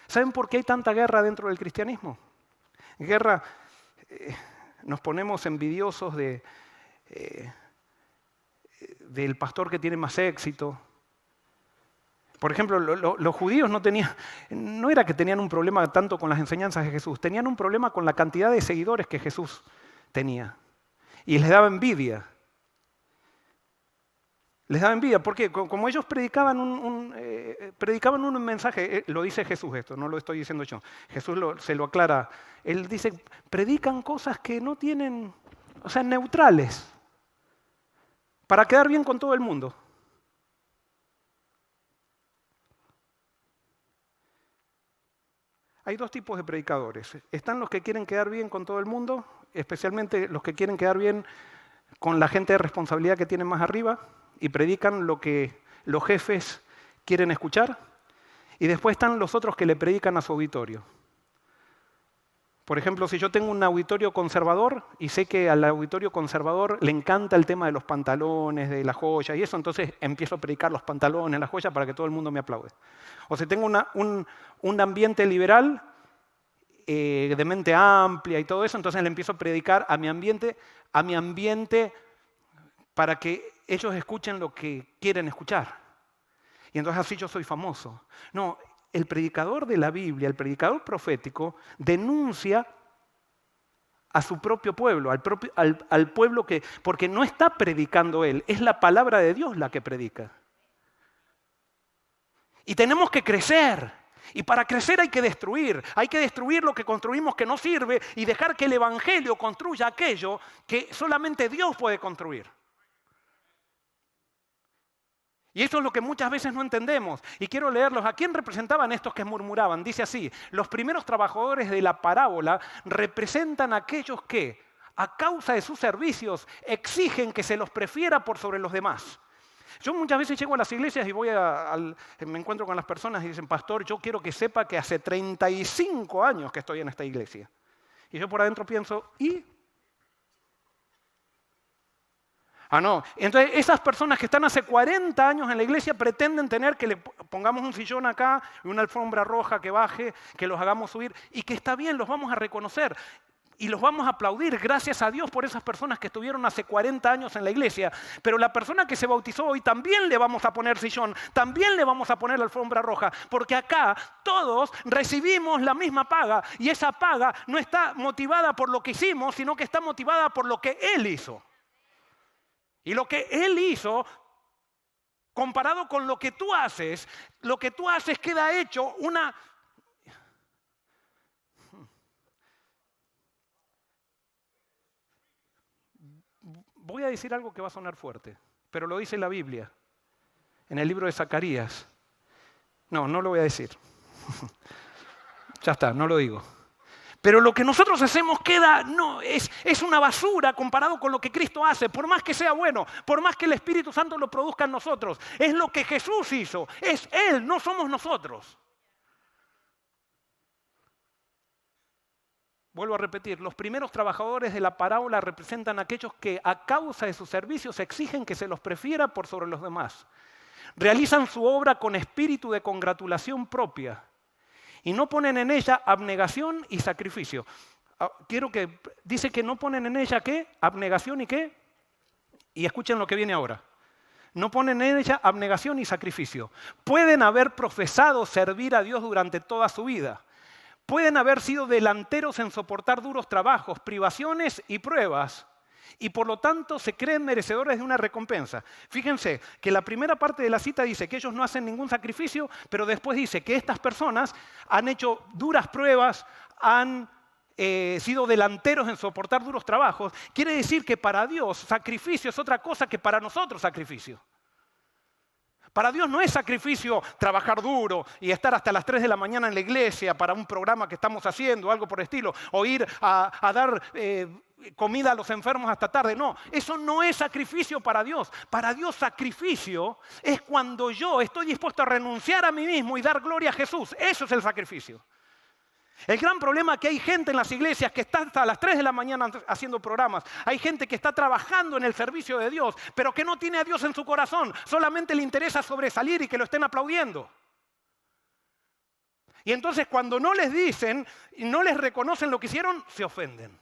¿Saben por qué hay tanta guerra dentro del cristianismo? Guerra, nos ponemos envidiosos del pastor que tiene más éxito. Por ejemplo, los judíos no era que tenían un problema tanto con las enseñanzas de Jesús, tenían un problema con la cantidad de seguidores que Jesús tenía. Y les daba envidia. Les daba envidia, porque como ellos predicaban un mensaje, lo dice Jesús esto, no lo estoy diciendo yo, Jesús se lo aclara. Él dice, predican cosas que no tienen, o sea, neutrales, para quedar bien con todo el mundo. Hay dos tipos de predicadores. Están los que quieren quedar bien con todo el mundo, especialmente los que quieren quedar bien con la gente de responsabilidad que tienen más arriba y predican lo que los jefes quieren escuchar. Y después están los otros que le predican a su auditorio. Por ejemplo, si yo tengo un auditorio conservador y sé que al auditorio conservador le encanta el tema de los pantalones, de la joya y eso, entonces empiezo a predicar los pantalones, la joya para que todo el mundo me aplaude. O si tengo un ambiente liberal, de mente amplia y todo eso, entonces le empiezo a predicar a mi ambiente para que ellos escuchen lo que quieren escuchar. Y entonces así yo soy famoso. No, el predicador de la Biblia, el predicador profético, denuncia a su propio pueblo, al pueblo porque no está predicando él, es la palabra de Dios la que predica. Y tenemos que crecer. Y para crecer hay que destruir lo que construimos que no sirve y dejar que el Evangelio construya aquello que solamente Dios puede construir. Y eso es lo que muchas veces no entendemos. Y quiero leerlos. ¿A quién representaban estos que murmuraban? Dice así, los primeros trabajadores de la parábola representan a aquellos que, a causa de sus servicios, exigen que se los prefiera por sobre los demás. Yo muchas veces llego a las iglesias y me encuentro con las personas y dicen, pastor, yo quiero que sepa que hace 35 años que estoy en esta iglesia. Y yo por adentro pienso, ¿y? Ah, no. Entonces, esas personas que están hace 40 años en la iglesia pretenden tener que le pongamos un sillón acá y una alfombra roja que baje, que los hagamos subir y que está bien, los vamos a reconocer. y los vamos a aplaudir, gracias a Dios por esas personas que estuvieron hace 40 años en la iglesia. Pero la persona que se bautizó hoy también le vamos a poner sillón, también le vamos a poner la alfombra roja, porque acá todos recibimos la misma paga y esa paga no está motivada por lo que hicimos, sino que está motivada por lo que Él hizo. Y lo que Él hizo, comparado con lo que tú haces queda hecho una... Voy a decir algo que va a sonar fuerte, pero lo dice la Biblia, en el libro de Zacarías. No lo voy a decir. Ya está, no lo digo. Pero lo que nosotros hacemos es una basura comparado con lo que Cristo hace, por más que sea bueno, por más que el Espíritu Santo lo produzca en nosotros. Es lo que Jesús hizo, es Él, no somos nosotros. Vuelvo a repetir, los primeros trabajadores de la parábola representan a aquellos que a causa de sus servicios exigen que se los prefiera por sobre los demás. Realizan su obra con espíritu de congratulación propia y no ponen en ella abnegación y sacrificio. Dice que no ponen en ella ¿qué? Abnegación y ¿qué? Y escuchen lo que viene ahora. No ponen en ella abnegación y sacrificio. Pueden haber profesado servir a Dios durante toda su vida. Pueden haber sido delanteros en soportar duros trabajos, privaciones y pruebas, y por lo tanto se creen merecedores de una recompensa. Fíjense que la primera parte de la cita dice que ellos no hacen ningún sacrificio, pero después dice que estas personas han hecho duras pruebas, han sido delanteros en soportar duros trabajos. Quiere decir que para Dios sacrificio es otra cosa que para nosotros sacrificio. Para Dios no es sacrificio trabajar duro y estar hasta las 3 de la mañana en la iglesia para un programa que estamos haciendo, algo por el estilo, o ir a dar comida a los enfermos hasta tarde. No, eso no es sacrificio para Dios. Para Dios sacrificio es cuando yo estoy dispuesto a renunciar a mí mismo y dar gloria a Jesús. Eso es el sacrificio. El gran problema es que hay gente en las iglesias que está hasta las 3 de la mañana haciendo programas. Hay gente que está trabajando en el servicio de Dios, pero que no tiene a Dios en su corazón. Solamente le interesa sobresalir y que lo estén aplaudiendo. Y entonces cuando no les dicen y no les reconocen lo que hicieron, se ofenden.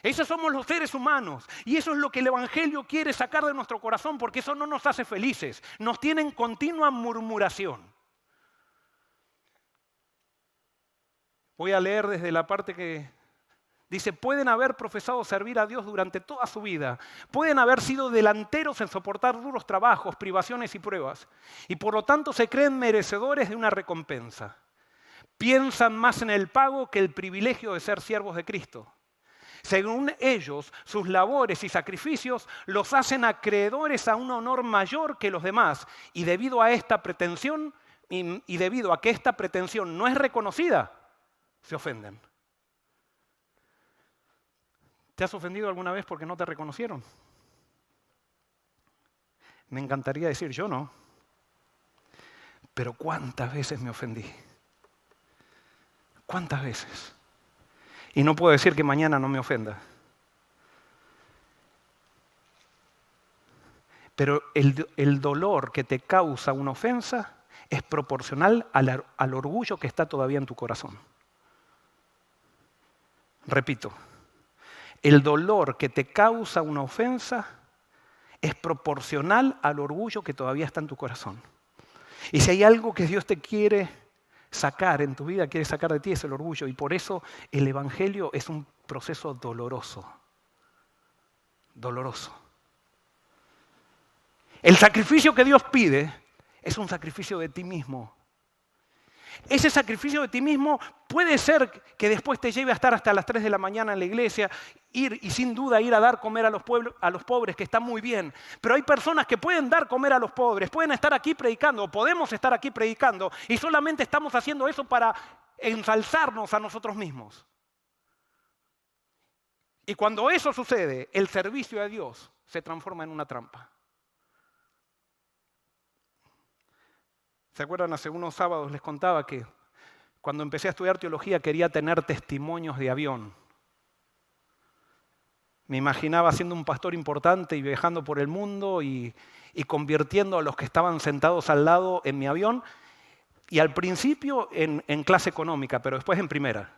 Esos somos los seres humanos y eso es lo que el Evangelio quiere sacar de nuestro corazón, porque eso no nos hace felices. Nos tiene en continua murmuración. Voy a leer desde la parte que dice, pueden haber profesado servir a Dios durante toda su vida, pueden haber sido delanteros en soportar duros trabajos, privaciones y pruebas, y por lo tanto se creen merecedores de una recompensa. Piensan más en el pago que el privilegio de ser siervos de Cristo. Según ellos, sus labores y sacrificios los hacen acreedores a un honor mayor que los demás, y debido a esta pretensión, y debido a que esta pretensión no es reconocida, se ofenden. ¿Te has ofendido alguna vez porque no te reconocieron? Me encantaría decir yo no. Pero ¿cuántas veces me ofendí? ¿Cuántas veces? Y no puedo decir que mañana no me ofenda. Pero el dolor que te causa una ofensa es proporcional al orgullo que está todavía en tu corazón. Repito, el dolor que te causa una ofensa es proporcional al orgullo que todavía está en tu corazón. Y si hay algo que Dios te quiere sacar en tu vida, quiere sacar de ti, es el orgullo. Y por eso el Evangelio es un proceso doloroso. Doloroso. El sacrificio que Dios pide es un sacrificio de ti mismo. Ese sacrificio de ti mismo puede ser que después te lleve a estar hasta las 3 de la mañana en la iglesia, ir y sin duda ir a dar comer a los pobres, que está muy bien. Pero hay personas que pueden dar comer a los pobres, pueden estar aquí predicando, o podemos estar aquí predicando, y solamente estamos haciendo eso para ensalzarnos a nosotros mismos. Y cuando eso sucede, el servicio a Dios se transforma en una trampa. ¿Se acuerdan? Hace unos sábados les contaba que cuando empecé a estudiar teología quería tener testimonios de avión. Me imaginaba siendo un pastor importante y viajando por el mundo y convirtiendo a los que estaban sentados al lado en mi avión. Y al principio en clase económica, pero después en primera.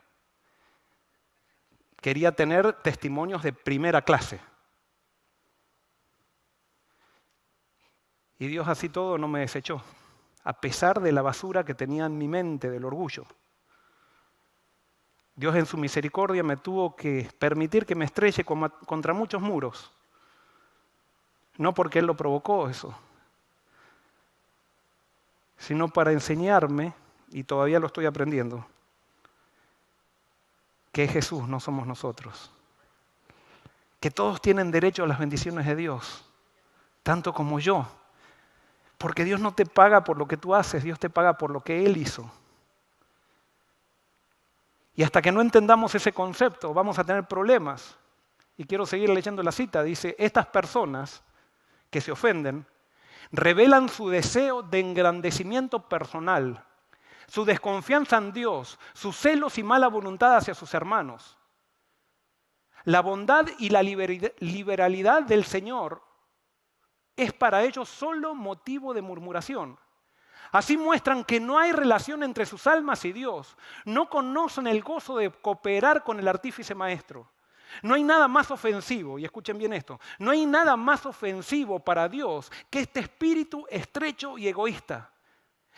Quería tener testimonios de primera clase. Y Dios así todo no me desechó, a pesar de la basura que tenía en mi mente, del orgullo. Dios en su misericordia me tuvo que permitir que me estrelle contra muchos muros. No porque Él lo provocó eso, sino para enseñarme, y todavía lo estoy aprendiendo, que es Jesús, no somos nosotros. Que todos tienen derecho a las bendiciones de Dios, tanto como yo. Porque Dios no te paga por lo que tú haces, Dios te paga por lo que Él hizo. Y hasta que no entendamos ese concepto, vamos a tener problemas. Y quiero seguir leyendo la cita. Dice, estas personas que se ofenden revelan su deseo de engrandecimiento personal, su desconfianza en Dios, sus celos y mala voluntad hacia sus hermanos. La bondad y la liberalidad del Señor es para ellos solo motivo de murmuración. Así muestran que no hay relación entre sus almas y Dios. No conocen el gozo de cooperar con el artífice maestro. No hay nada más ofensivo, y escuchen bien esto, no hay nada más ofensivo para Dios que este espíritu estrecho y egoísta.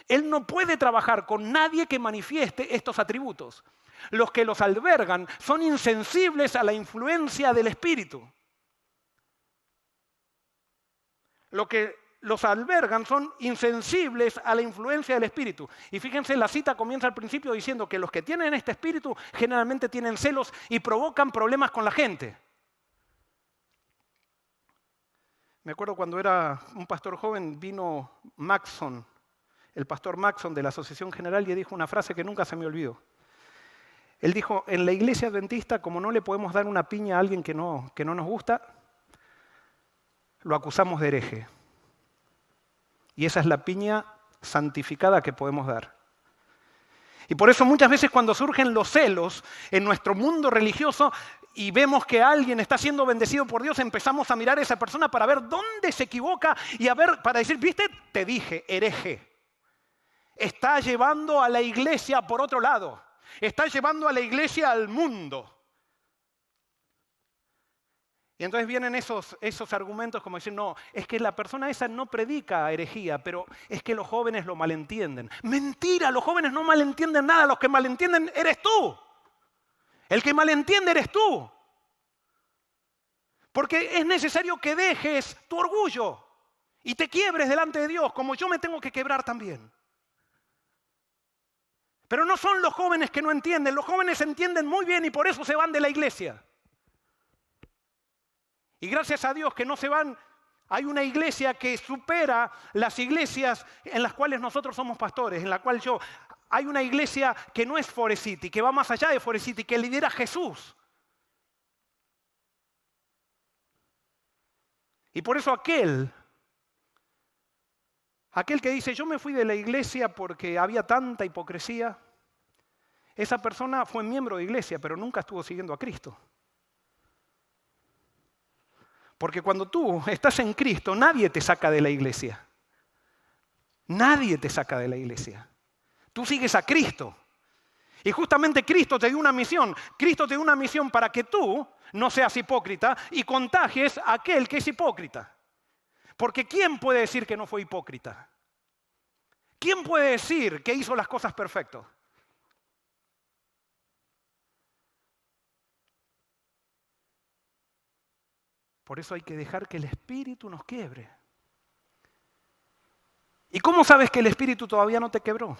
Él no puede trabajar con nadie que manifieste estos atributos. Los que los albergan son insensibles a la influencia del espíritu. Los que los albergan son insensibles a la influencia del espíritu. Y fíjense, la cita comienza al principio diciendo que los que tienen este espíritu generalmente tienen celos y provocan problemas con la gente. Me acuerdo cuando era un pastor joven, vino Maxson, el pastor Maxson de la Asociación General, y dijo una frase que nunca se me olvidó. Él dijo, en la iglesia adventista, como no le podemos dar una piña a alguien que no nos gusta, lo acusamos de hereje. Y esa es la piña santificada que podemos dar. Y por eso muchas veces cuando surgen los celos en nuestro mundo religioso y vemos que alguien está siendo bendecido por Dios, empezamos a mirar a esa persona para ver dónde se equivoca y a ver, para decir, ¿viste? Te dije, hereje. Está llevando a la iglesia por otro lado. Está llevando a la iglesia al mundo. Y entonces vienen esos argumentos como decir, no, es que la persona esa no predica herejía, pero es que los jóvenes lo malentienden. Mentira, los jóvenes no malentienden nada, los que malentienden eres tú. El que malentiende eres tú. Porque es necesario que dejes tu orgullo y te quiebres delante de Dios, como yo me tengo que quebrar también. Pero no son los jóvenes que no entienden, los jóvenes entienden muy bien y por eso se van de la iglesia. Y gracias a Dios que no se van, hay una iglesia que supera las iglesias en las cuales nosotros somos pastores, en la cual hay una iglesia que no es Forest City, que va más allá de Forest City, que lidera Jesús. Y por eso aquel que dice, yo me fui de la iglesia porque había tanta hipocresía, esa persona fue miembro de iglesia, pero nunca estuvo siguiendo a Cristo. Porque cuando tú estás en Cristo, nadie te saca de la iglesia. Nadie te saca de la iglesia. Tú sigues a Cristo. Y justamente Cristo te dio una misión. Cristo te dio una misión para que tú no seas hipócrita y contagies a aquel que es hipócrita. Porque ¿quién puede decir que no fue hipócrita? ¿Quién puede decir que hizo las cosas perfectas? Por eso hay que dejar que el Espíritu nos quiebre. ¿Y cómo sabes que el Espíritu todavía no te quebró?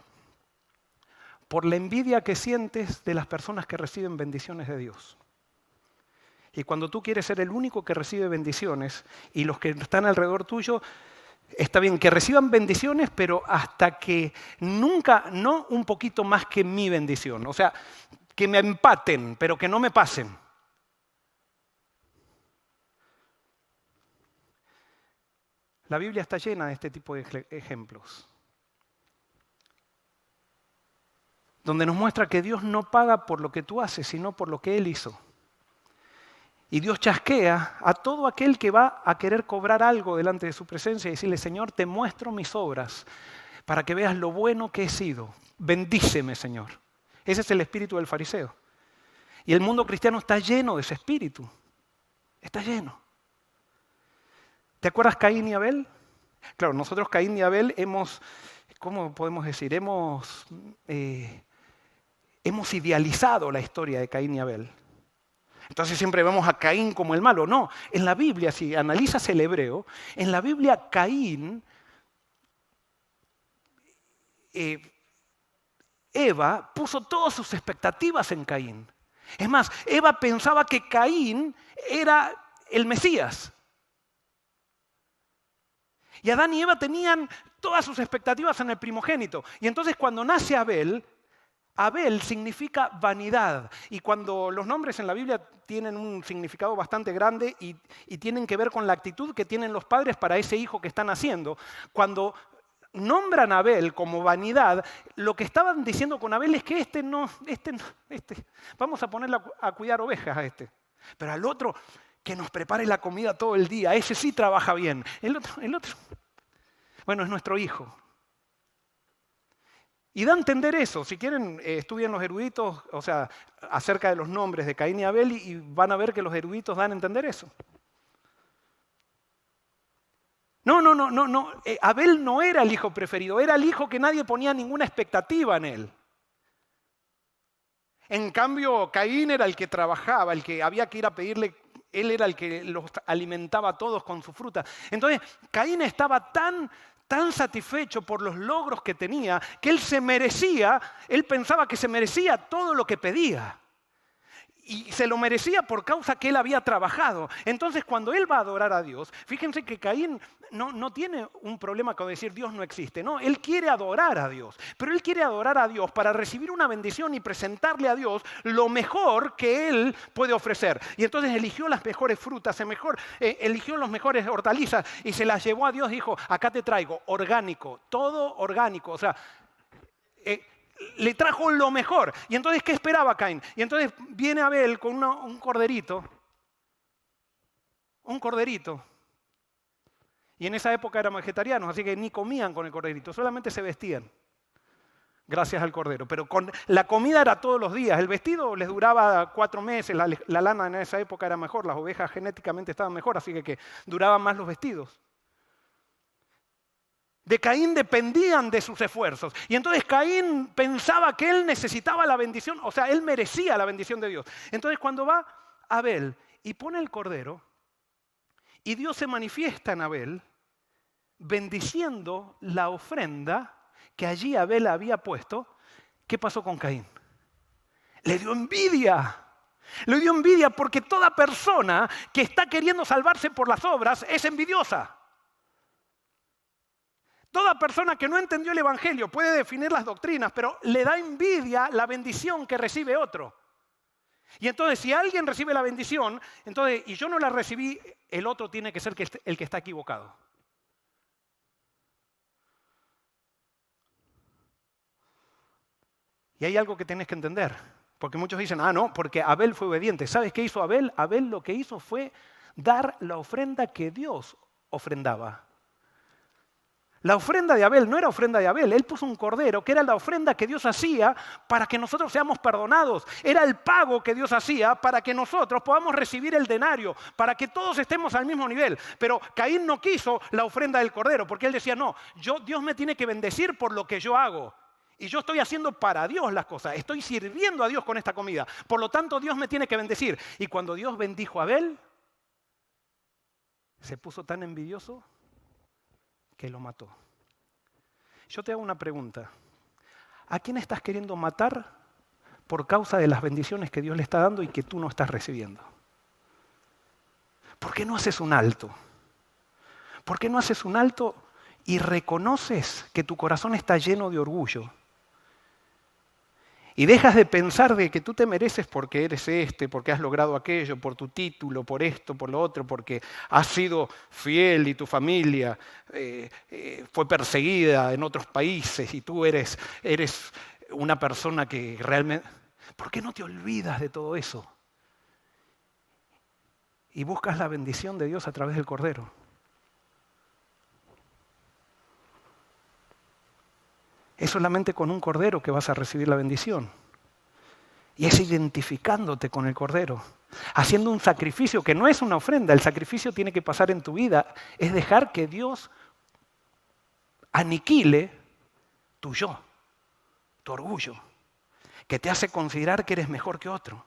Por la envidia que sientes de las personas que reciben bendiciones de Dios. Y cuando tú quieres ser el único que recibe bendiciones y los que están alrededor tuyo, está bien que reciban bendiciones, pero hasta que nunca, no un poquito más que mi bendición. O sea, que me empaten, pero que no me pasen. La Biblia está llena de este tipo de ejemplos, donde nos muestra que Dios no paga por lo que tú haces, sino por lo que Él hizo. Y Dios chasquea a todo aquel que va a querer cobrar algo delante de su presencia y decirle, Señor, te muestro mis obras para que veas lo bueno que he sido. Bendíceme, Señor. Ese es el espíritu del fariseo. Y el mundo cristiano está lleno de ese espíritu. Está lleno. ¿Te acuerdas Caín y Abel? Claro, nosotros Caín y Abel ¿cómo podemos decir? Hemos idealizado la historia de Caín y Abel. Entonces siempre vemos a Caín como el malo. No, en la Biblia, si analizas el hebreo, en la Biblia Caín, Eva puso todas sus expectativas en Caín. Es más, Eva pensaba que Caín era el Mesías. Y Adán y Eva tenían todas sus expectativas en el primogénito. Y entonces cuando nace Abel, Abel significa vanidad. Y cuando los nombres en la Biblia tienen un significado bastante grande y tienen que ver con la actitud que tienen los padres para ese hijo que están haciendo, cuando nombran a Abel como vanidad, lo que estaban diciendo con Abel es que vamos a ponerlo a cuidar ovejas a este. Pero al otro, que nos prepare la comida todo el día, ese sí trabaja bien. El otro, bueno, es nuestro hijo. Y da a entender eso. Si quieren, estudien los eruditos, o sea, acerca de los nombres de Caín y Abel y van a ver que los eruditos dan a entender eso. No. Abel no era el hijo preferido, era el hijo que nadie ponía ninguna expectativa en él. En cambio, Caín era el que trabajaba, el que había que ir a pedirle, él era el que los alimentaba a todos con su fruta. Entonces, Caín estaba tan satisfecho por los logros que tenía, que él pensaba que se merecía todo lo que pedía. Y se lo merecía por causa que él había trabajado. Entonces, cuando él va a adorar a Dios, fíjense que Caín no tiene un problema con decir Dios no existe. No, él quiere adorar a Dios. Pero él quiere adorar a Dios para recibir una bendición y presentarle a Dios lo mejor que él puede ofrecer. Y entonces eligió las mejores frutas, eligió las mejores hortalizas y se las llevó a Dios y dijo, acá te traigo, orgánico, todo orgánico. O sea, le trajo lo mejor. Y entonces, ¿qué esperaba Caín? Y entonces viene Abel con un corderito. Un corderito. Y en esa época eran vegetarianos, así que ni comían con el corderito, solamente se vestían. Gracias al cordero. Pero la comida era todos los días. El vestido les duraba 4 meses. La lana en esa época era mejor. Las ovejas genéticamente estaban mejor, así que duraban más los vestidos. De Caín dependían de sus esfuerzos. Y entonces Caín pensaba que él necesitaba la bendición, o sea, él merecía la bendición de Dios. Entonces cuando va Abel y pone el cordero, y Dios se manifiesta en Abel, bendiciendo la ofrenda que allí Abel había puesto, ¿qué pasó con Caín? Le dio envidia. Le dio envidia porque toda persona que está queriendo salvarse por las obras es envidiosa. Toda persona que no entendió el Evangelio puede definir las doctrinas, pero le da envidia la bendición que recibe otro. Y entonces, si alguien recibe la bendición, y yo no la recibí, el otro tiene que ser el que está equivocado. Y hay algo que tenés que entender, porque muchos dicen, no, porque Abel fue obediente. ¿Sabes qué hizo Abel? Abel lo que hizo fue dar la ofrenda que Dios ofrendaba. La ofrenda de Abel no era ofrenda de Abel, él puso un cordero que era la ofrenda que Dios hacía para que nosotros seamos perdonados. Era el pago que Dios hacía para que nosotros podamos recibir el denario, para que todos estemos al mismo nivel. Pero Caín no quiso la ofrenda del cordero porque él decía, no, Dios me tiene que bendecir por lo que yo hago. Y yo estoy haciendo para Dios las cosas, estoy sirviendo a Dios con esta comida. Por lo tanto, Dios me tiene que bendecir. Y cuando Dios bendijo a Abel, se puso tan envidioso que lo mató. Yo te hago una pregunta. ¿A quién estás queriendo matar por causa de las bendiciones que Dios le está dando y que tú no estás recibiendo? ¿Por qué no haces un alto? ¿Por qué no haces un alto y reconoces que tu corazón está lleno de orgullo? Y dejas de pensar de que tú te mereces porque eres porque has logrado aquello, por tu título, por esto, por lo otro, porque has sido fiel y tu familia fue perseguida en otros países y tú eres una persona que realmente... ¿Por qué no te olvidas de todo eso? Y buscas la bendición de Dios a través del Cordero. Es solamente con un cordero que vas a recibir la bendición. Y es identificándote con el Cordero, haciendo un sacrificio que no es una ofrenda. El sacrificio tiene que pasar en tu vida. Es dejar que Dios aniquile tu yo, tu orgullo, que te hace considerar que eres mejor que otro.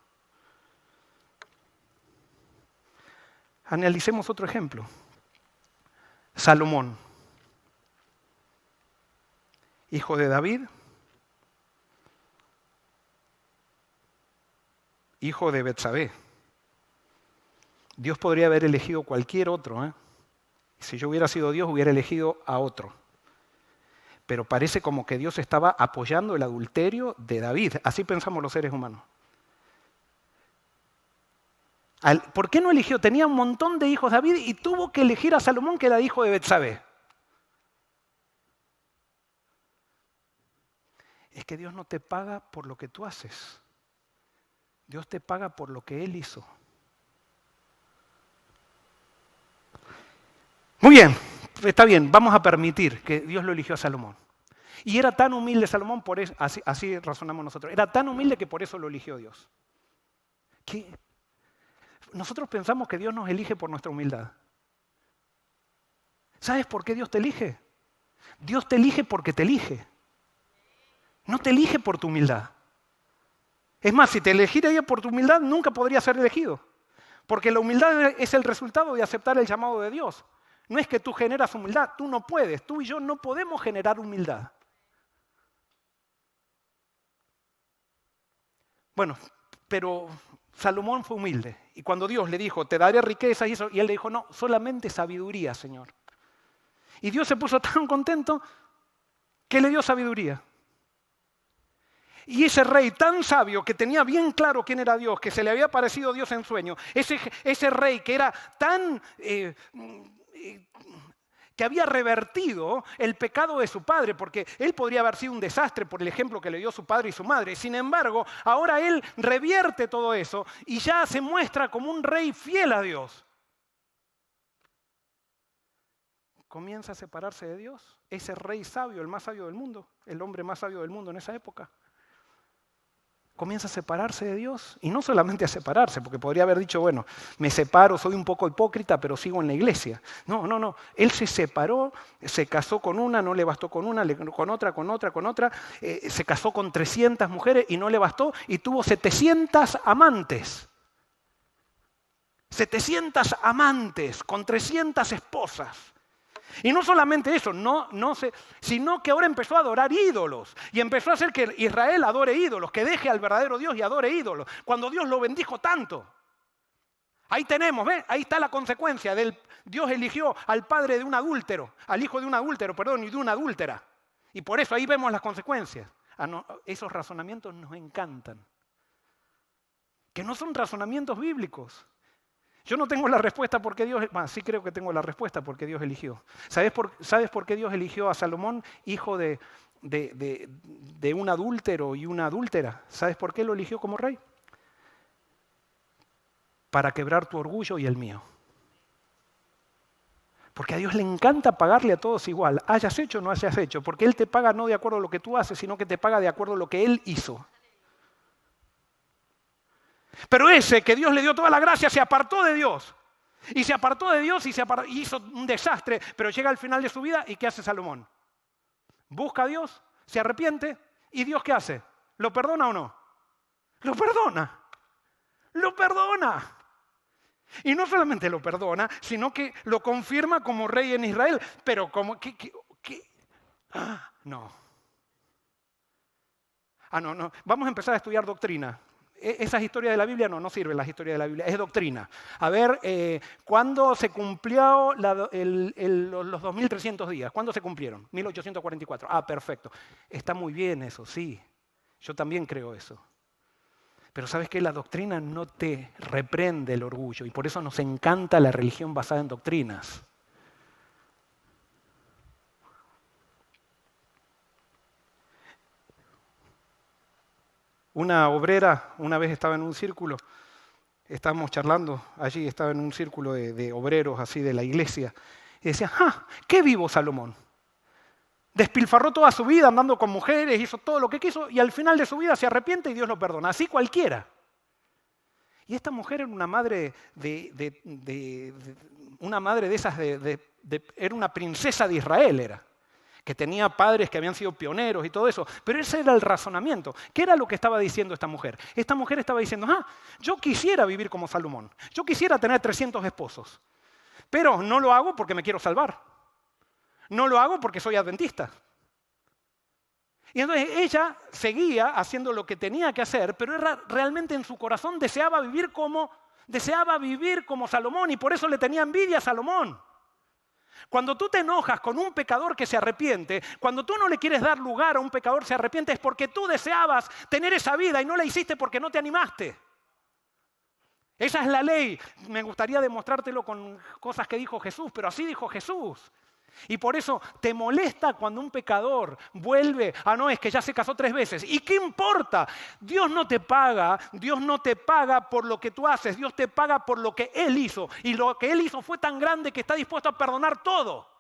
Analicemos otro ejemplo. Salomón, hijo de David, hijo de Betsabé. Dios podría haber elegido cualquier otro. Si yo hubiera sido Dios, hubiera elegido a otro. Pero parece como que Dios estaba apoyando el adulterio de David. Así pensamos los seres humanos. ¿Por qué no eligió? Tenía un montón de hijos David y tuvo que elegir a Salomón, que era hijo de Betsabé. Es que Dios no te paga por lo que tú haces. Dios te paga por lo que Él hizo. Muy bien, está bien, vamos a permitir que Dios lo eligió a Salomón. Y era tan humilde Salomón, por eso, así razonamos nosotros, era tan humilde que por eso lo eligió Dios. ¿Qué? Nosotros pensamos que Dios nos elige por nuestra humildad. ¿Sabes por qué Dios te elige? Dios te elige porque te elige. No te elige por tu humildad. Es más, si te elegiera ella por tu humildad, nunca podría ser elegido. Porque la humildad es el resultado de aceptar el llamado de Dios. No es que tú generas humildad, tú no puedes. Tú y yo no podemos generar humildad. Bueno, pero Salomón fue humilde. Y cuando Dios le dijo, te daré riquezas y él le dijo, no, solamente sabiduría, Señor. Y Dios se puso tan contento que le dio sabiduría. Y ese rey tan sabio que tenía bien claro quién era Dios, que se le había aparecido Dios en sueño, ese rey que era tan... que había revertido el pecado de su padre, porque él podría haber sido un desastre por el ejemplo que le dio su padre y su madre. Sin embargo, ahora él revierte todo eso y ya se muestra como un rey fiel a Dios. Comienza a separarse de Dios, ese rey sabio, el más sabio del mundo, el hombre más sabio del mundo en esa época. Comienza a separarse de Dios, y no solamente a separarse, porque podría haber dicho, bueno, me separo, soy un poco hipócrita, pero sigo en la iglesia. No. Él se separó, se casó con una, no le bastó con una, con otra, se casó con 300 mujeres y no le bastó, y tuvo 700 amantes. 700 amantes con 300 esposas. Y no solamente eso, sino que ahora empezó a adorar ídolos. Y empezó a hacer que Israel adore ídolos, que deje al verdadero Dios y adore ídolos. Cuando Dios lo bendijo tanto. Ahí tenemos, ¿ves? Ahí está la consecuencia. Dios eligió al padre de un adúltero, al hijo de un adúltero, y de una adúltera. Y por eso ahí vemos las consecuencias. Esos razonamientos nos encantan. Que no son razonamientos bíblicos. Yo no tengo la respuesta porque Dios... sí creo que tengo la respuesta porque Dios eligió. ¿Sabes por qué Dios eligió a Salomón, hijo de un adúltero y una adúltera? ¿Sabes por qué lo eligió como rey? Para quebrar tu orgullo y el mío. Porque a Dios le encanta pagarle a todos igual, hayas hecho o no hayas hecho, porque Él te paga no de acuerdo a lo que tú haces, sino que te paga de acuerdo a lo que Él hizo. Pero ese que Dios le dio toda la gracia se apartó de Dios. Y se apartó de Dios y hizo un desastre. Pero llega al final de su vida y ¿qué hace Salomón? Busca a Dios, se arrepiente y ¿Dios qué hace? ¿Lo perdona o no? Lo perdona. Lo perdona. Y no solamente lo perdona, sino que lo confirma como rey en Israel. Pero como... No. No. Vamos a empezar a estudiar doctrina. Esas historias de la Biblia no sirven, las historias de la Biblia, es doctrina. A ver, ¿cuándo se cumplió los 2300 días? ¿Cuándo se cumplieron? 1844. Perfecto. Está muy bien eso, sí. Yo también creo eso. Pero ¿sabes qué? La doctrina no te reprende el orgullo y por eso nos encanta la religión basada en doctrinas. Una obrera una vez estaba en un círculo, estábamos charlando allí, estaba en un círculo de obreros así de la iglesia, y decía, ¡qué vivo Salomón! Despilfarró toda su vida andando con mujeres, hizo todo lo que quiso y al final de su vida se arrepiente y Dios lo perdona. Así cualquiera. Y esta mujer era una madre de esas, era una princesa de Israel, era, que tenía padres que habían sido pioneros y todo eso. Pero ese era el razonamiento. ¿Qué era lo que estaba diciendo esta mujer? Esta mujer estaba diciendo, yo quisiera vivir como Salomón. Yo quisiera tener 300 esposos. Pero no lo hago porque me quiero salvar. No lo hago porque soy adventista. Y entonces ella seguía haciendo lo que tenía que hacer, pero realmente en su corazón deseaba vivir como Salomón y por eso le tenía envidia a Salomón. Cuando tú te enojas con un pecador que se arrepiente, cuando tú no le quieres dar lugar a un pecador que se arrepiente, es porque tú deseabas tener esa vida y no la hiciste porque no te animaste. Esa es la ley. Me gustaría demostrártelo con cosas que dijo Jesús, pero así dijo Jesús. Y por eso te molesta cuando un pecador vuelve, no, es que ya se casó 3 veces. ¿Y qué importa? Dios no te paga por lo que tú haces, Dios te paga por lo que Él hizo. Y lo que Él hizo fue tan grande que está dispuesto a perdonar todo.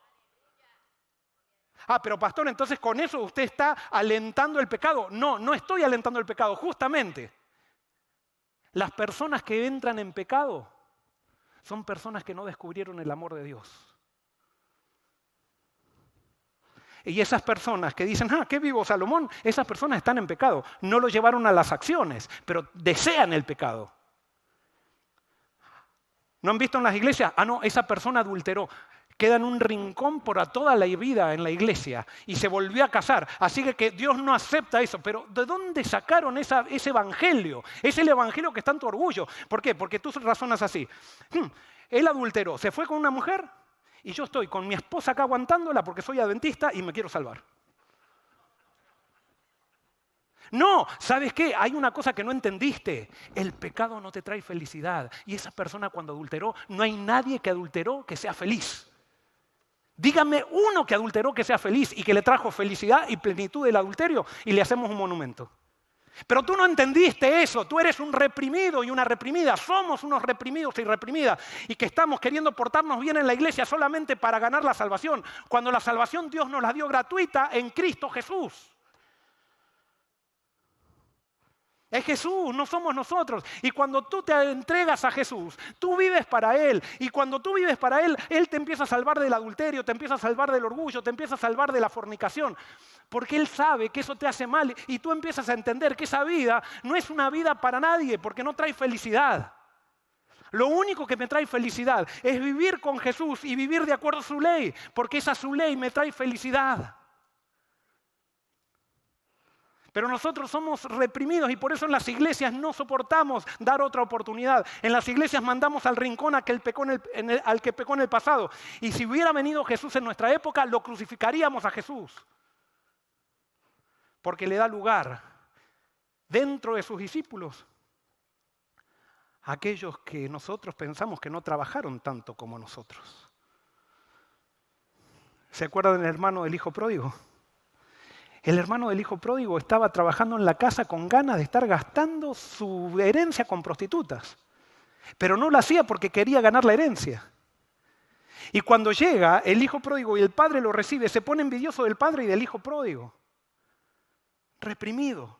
Pero pastor, entonces con eso usted está alentando el pecado. No, no estoy alentando el pecado, justamente. Las personas que entran en pecado son personas que no descubrieron el amor de Dios. Y esas personas que dicen, ¿qué vivo Salomón? Esas personas están en pecado. No lo llevaron a las acciones, pero desean el pecado. ¿No han visto en las iglesias? No, esa persona adulteró. Queda en un rincón por toda la vida en la iglesia y se volvió a casar. Así que Dios no acepta eso. Pero ¿de dónde sacaron ese evangelio? Es el evangelio que está en tu orgullo. ¿Por qué? Porque tú razonas así. Él adulteró, se fue con una mujer. Y yo estoy con mi esposa acá aguantándola porque soy adventista y me quiero salvar. No, ¿sabes qué? Hay una cosa que no entendiste. El pecado no te trae felicidad. Y esa persona cuando adulteró, no hay nadie que adulteró que sea feliz. Dígame uno que adulteró que sea feliz y que le trajo felicidad y plenitud del adulterio y le hacemos un monumento. Pero tú no entendiste eso, tú eres un reprimido y una reprimida, somos unos reprimidos y reprimidas y que estamos queriendo portarnos bien en la iglesia solamente para ganar la salvación, cuando la salvación Dios nos la dio gratuita en Cristo Jesús. Es Jesús, no somos nosotros. Y cuando tú te entregas a Jesús, tú vives para Él. Y cuando tú vives para Él, Él te empieza a salvar del adulterio, te empieza a salvar del orgullo, te empieza a salvar de la fornicación. Porque Él sabe que eso te hace mal y tú empiezas a entender que esa vida no es una vida para nadie, porque no trae felicidad. Lo único que me trae felicidad es vivir con Jesús y vivir de acuerdo a su ley, porque esa su ley me trae felicidad. Pero nosotros somos reprimidos y por eso en las iglesias no soportamos dar otra oportunidad. En las iglesias mandamos al rincón al que pecó en el pasado. Y si hubiera venido Jesús en nuestra época, lo crucificaríamos a Jesús. Porque le da lugar dentro de sus discípulos a aquellos que nosotros pensamos que no trabajaron tanto como nosotros. ¿Se acuerdan del hermano del hijo pródigo? El hermano del hijo pródigo estaba trabajando en la casa con ganas de estar gastando su herencia con prostitutas. Pero no lo hacía porque quería ganar la herencia. Y cuando llega el hijo pródigo y el padre lo recibe, se pone envidioso del padre y del hijo pródigo. Reprimido.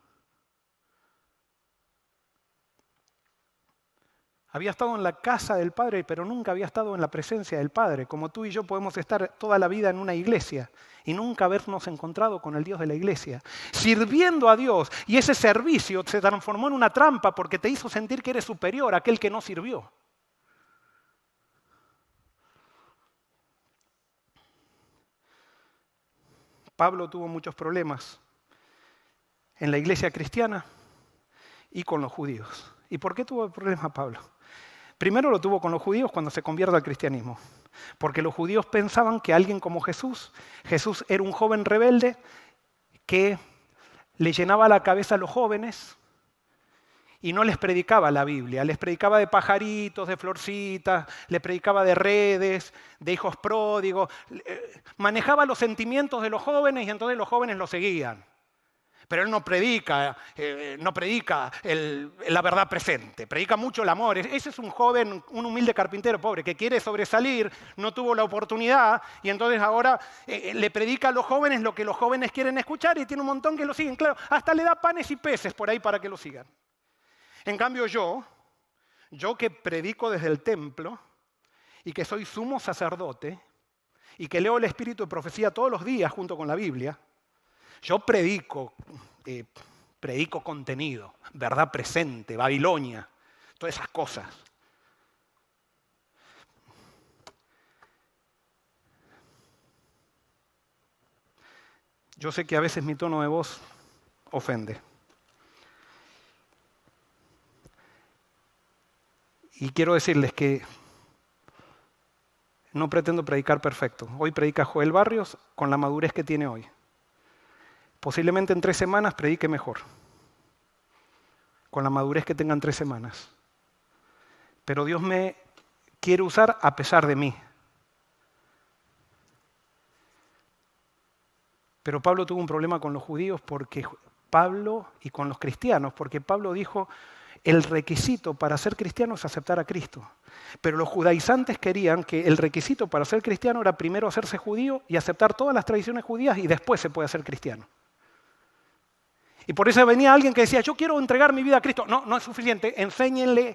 Había estado en la casa del Padre, pero nunca había estado en la presencia del Padre. Como tú y yo podemos estar toda la vida en una iglesia y nunca habernos encontrado con el Dios de la iglesia. Sirviendo a Dios, y ese servicio se transformó en una trampa porque te hizo sentir que eres superior a aquel que no sirvió. Pablo tuvo muchos problemas en la iglesia cristiana y con los judíos. ¿Y por qué tuvo problemas Pablo? Primero lo tuvo con los judíos cuando se convierte al cristianismo, porque los judíos pensaban que alguien como Jesús era un joven rebelde que le llenaba la cabeza a los jóvenes y no les predicaba la Biblia, les predicaba de pajaritos, de florcitas, les predicaba de redes, de hijos pródigos, manejaba los sentimientos de los jóvenes y entonces los jóvenes lo seguían. Pero él no predica la verdad presente, predica mucho el amor. Ese es un joven, un humilde carpintero pobre que quiere sobresalir, no tuvo la oportunidad y entonces ahora le predica a los jóvenes lo que los jóvenes quieren escuchar y tiene un montón que lo siguen. Claro, hasta le da panes y peces por ahí para que lo sigan. En cambio yo que predico desde el templo y que soy sumo sacerdote y que leo el Espíritu de Profecía todos los días junto con la Biblia, yo predico contenido, verdad presente, Babilonia, todas esas cosas. Yo sé que a veces mi tono de voz ofende. Y quiero decirles que no pretendo predicar perfecto. Hoy predica Joel Barrios con la madurez que tiene hoy. Posiblemente en 3 semanas predique mejor, con la madurez que tengan 3 semanas. Pero Dios me quiere usar a pesar de mí. Pero Pablo tuvo un problema con los judíos y con los cristianos, porque Pablo dijo, el requisito para ser cristiano es aceptar a Cristo. Pero los judaizantes querían que el requisito para ser cristiano era primero hacerse judío y aceptar todas las tradiciones judías y después se puede ser cristiano. Y por eso venía alguien que decía, yo quiero entregar mi vida a Cristo. No, no es suficiente. Enséñenle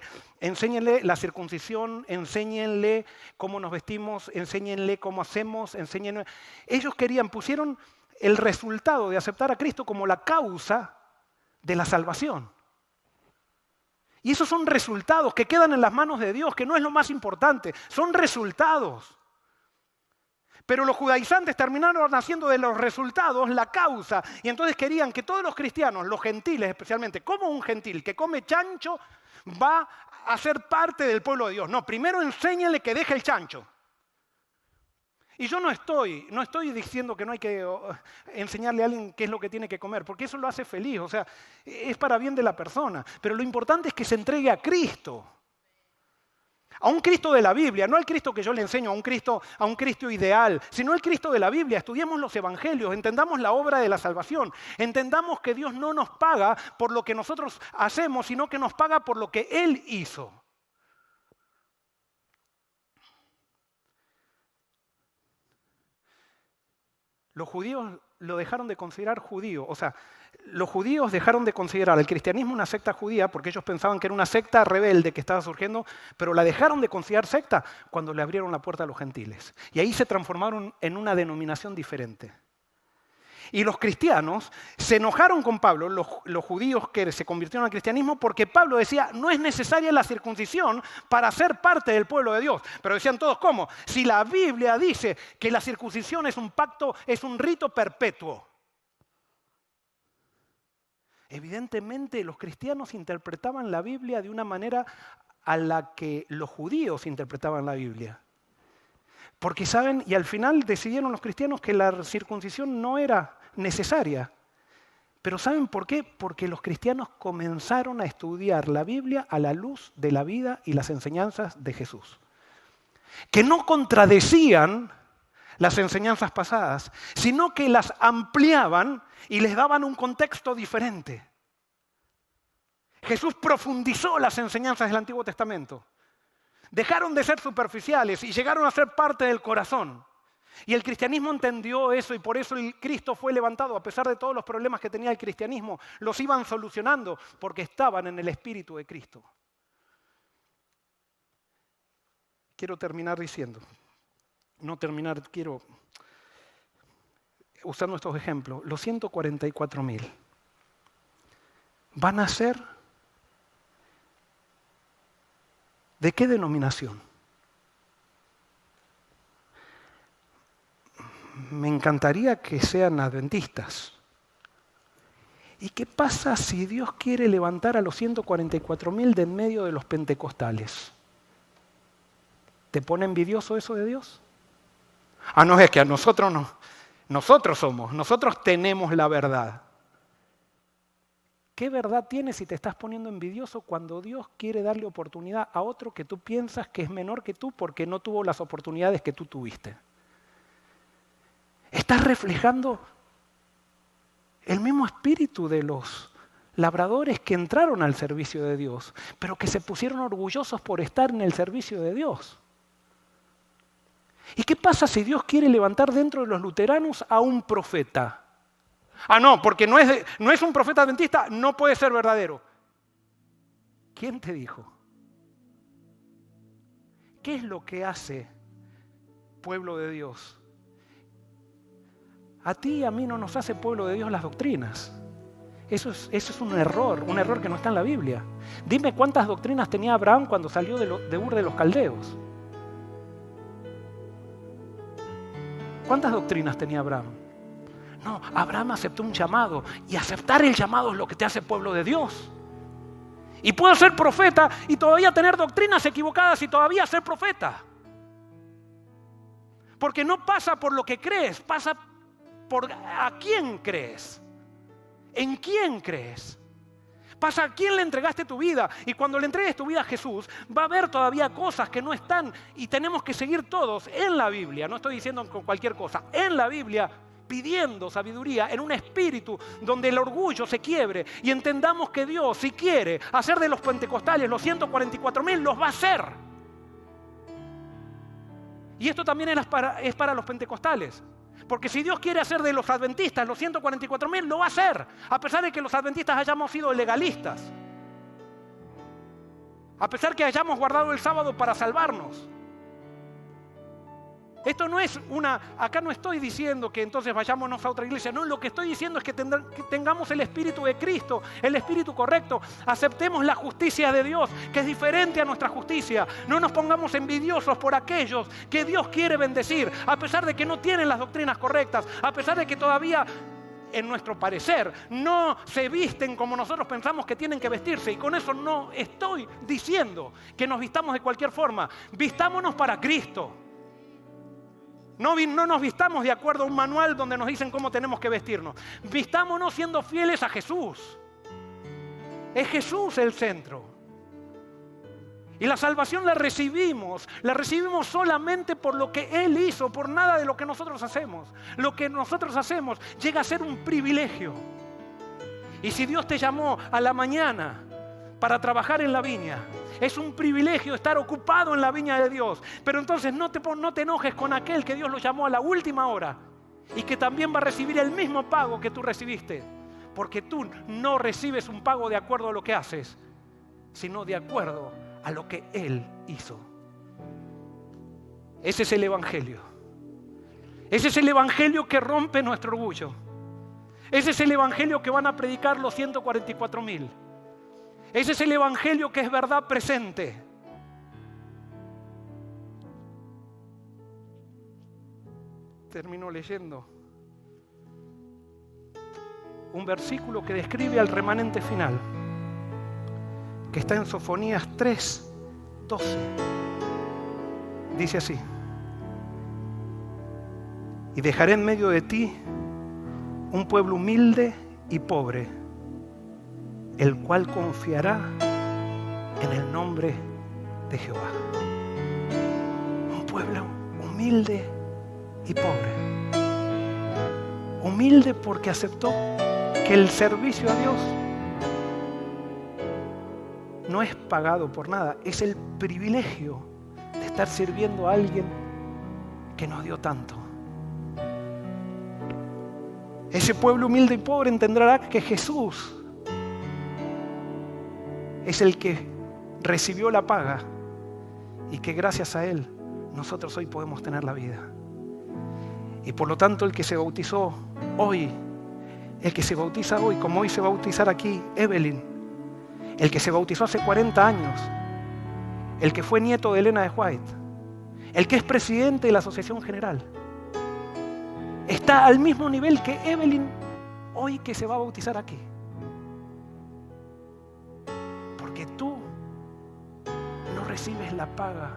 la circuncisión, enséñenle cómo nos vestimos, enséñenle cómo hacemos, enséñenle. Ellos pusieron el resultado de aceptar a Cristo como la causa de la salvación. Y esos son resultados que quedan en las manos de Dios, que no es lo más importante, son resultados. Pero los judaizantes terminaron haciendo de los resultados la causa. Y entonces querían que todos los cristianos, los gentiles especialmente, como un gentil que come chancho va a ser parte del pueblo de Dios. No, primero enséñenle que deje el chancho. Y yo no estoy diciendo que no hay que enseñarle a alguien qué es lo que tiene que comer, porque eso lo hace feliz, o sea, es para bien de la persona. Pero lo importante es que se entregue a Cristo. A un Cristo de la Biblia, no al Cristo que yo le enseño, a un Cristo ideal, sino al Cristo de la Biblia. Estudiemos los evangelios, entendamos la obra de la salvación, entendamos que Dios no nos paga por lo que nosotros hacemos, sino que nos paga por lo que Él hizo. Los judíos lo dejaron de considerar judío, o sea, los judíos dejaron de considerar el cristianismo una secta judía porque ellos pensaban que era una secta rebelde que estaba surgiendo, pero la dejaron de considerar secta cuando le abrieron la puerta a los gentiles. Y ahí se transformaron en una denominación diferente. Y los cristianos se enojaron con Pablo, los judíos que se convirtieron al cristianismo, porque Pablo decía, no es necesaria la circuncisión para ser parte del pueblo de Dios. Pero decían todos, ¿cómo? Si la Biblia dice que la circuncisión es un pacto, es un rito perpetuo. Evidentemente los cristianos interpretaban la Biblia de una manera a la que los judíos interpretaban la Biblia. Porque saben, y al final decidieron los cristianos que la circuncisión no era necesaria. Pero ¿saben por qué? Porque los cristianos comenzaron a estudiar la Biblia a la luz de la vida y las enseñanzas de Jesús. Que no contradecían las enseñanzas pasadas, sino que las ampliaban y les daban un contexto diferente. Jesús profundizó las enseñanzas del Antiguo Testamento. Dejaron de ser superficiales y llegaron a ser parte del corazón. Y el cristianismo entendió eso y por eso el Cristo fue levantado. A pesar de todos los problemas que tenía el cristianismo, los iban solucionando porque estaban en el Espíritu de Cristo. Quiero terminar diciendo, quiero usando estos ejemplos, los 144.000 van a ser ¿de qué denominación? Me encantaría que sean adventistas. ¿Y qué pasa si Dios quiere levantar a los 144.000 de en medio de los pentecostales? ¿Te pone envidioso eso de Dios? Ah, no, es que a nosotros no. Nosotros tenemos la verdad. ¿Qué verdad tienes si te estás poniendo envidioso cuando Dios quiere darle oportunidad a otro que tú piensas que es menor que tú porque no tuvo las oportunidades que tú tuviste? Estás reflejando el mismo espíritu de los labradores que entraron al servicio de Dios, pero que se pusieron orgullosos por estar en el servicio de Dios. ¿Y qué pasa si Dios quiere levantar dentro de los luteranos a un profeta? Ah, no, porque no es un profeta adventista, no puede ser verdadero. ¿Quién te dijo? ¿Qué es lo que hace pueblo de Dios? A ti y a mí no nos hace pueblo de Dios las doctrinas. Eso es un error que no está en la Biblia. Dime cuántas doctrinas tenía Abraham cuando salió de Ur de los Caldeos. ¿Cuántas doctrinas tenía Abraham? No, Abraham aceptó un llamado y aceptar el llamado es lo que te hace pueblo de Dios. Y puedo ser profeta y todavía tener doctrinas equivocadas y todavía ser profeta. Porque no pasa por lo que crees, pasa por a quién crees. ¿En quién crees? Pasa a quién le entregaste tu vida. Y cuando le entregues tu vida a Jesús, va a haber todavía cosas que no están y tenemos que seguir todos en la Biblia. No estoy diciendo con cualquier cosa. En la Biblia, pidiendo sabiduría en un espíritu donde el orgullo se quiebre y entendamos que Dios, si quiere hacer de los pentecostales los 144.000, los va a hacer. Y esto también es para los pentecostales. Porque si Dios quiere hacer de los adventistas los 144.000, lo va a hacer. A pesar de que los adventistas hayamos sido legalistas. A pesar que hayamos guardado el sábado para salvarnos. Esto no es acá no estoy diciendo que entonces vayámonos a otra iglesia. No, lo que estoy diciendo es que tengamos el Espíritu de Cristo, el Espíritu correcto. Aceptemos la justicia de Dios, que es diferente a nuestra justicia. No nos pongamos envidiosos por aquellos que Dios quiere bendecir, a pesar de que no tienen las doctrinas correctas, a pesar de que todavía, en nuestro parecer, no se visten como nosotros pensamos que tienen que vestirse. Y con eso no estoy diciendo que nos vistamos de cualquier forma. Vistámonos para Cristo. No nos vistamos de acuerdo a un manual donde nos dicen cómo tenemos que vestirnos. Vistámonos siendo fieles a Jesús. Es Jesús el centro. Y la salvación la recibimos solamente por lo que Él hizo, por nada de lo que nosotros hacemos. Lo que nosotros hacemos llega a ser un privilegio. Y si Dios te llamó a la mañana para trabajar en la viña, es un privilegio estar ocupado en la viña de Dios. Pero entonces no te enojes con aquel que Dios lo llamó a la última hora y que también va a recibir el mismo pago que tú recibiste. Porque tú no recibes un pago de acuerdo a lo que haces, sino de acuerdo a lo que Él hizo. Ese es el Evangelio. Ese es el Evangelio que rompe nuestro orgullo. Ese es el Evangelio que van a predicar los 144.000. Ese es el Evangelio que es verdad presente. Termino leyendo un versículo que describe al remanente final, que está en Sofonías 3:12. Dice así: y dejaré en medio de ti un pueblo humilde y pobre, el cual confiará en el nombre de Jehová. Un pueblo humilde y pobre. Humilde porque aceptó que el servicio a Dios no es pagado por nada, es el privilegio de estar sirviendo a alguien que nos dio tanto. Ese pueblo humilde y pobre entenderá que Jesús es el que recibió la paga y que gracias a Él nosotros hoy podemos tener la vida. Y por lo tanto el que se bautizó hoy, el que se bautiza hoy, como hoy se va a bautizar aquí Evelyn, el que se bautizó hace 40 años, el que fue nieto de Elena de White, el que es presidente de la Asociación General, está al mismo nivel que Evelyn hoy que se va a bautizar aquí. Porque tú no recibes la paga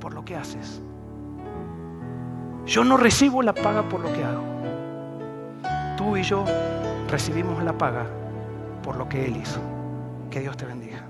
por lo que haces. Yo no recibo la paga por lo que hago. Tú y yo recibimos la paga por lo que Él hizo. Que Dios te bendiga.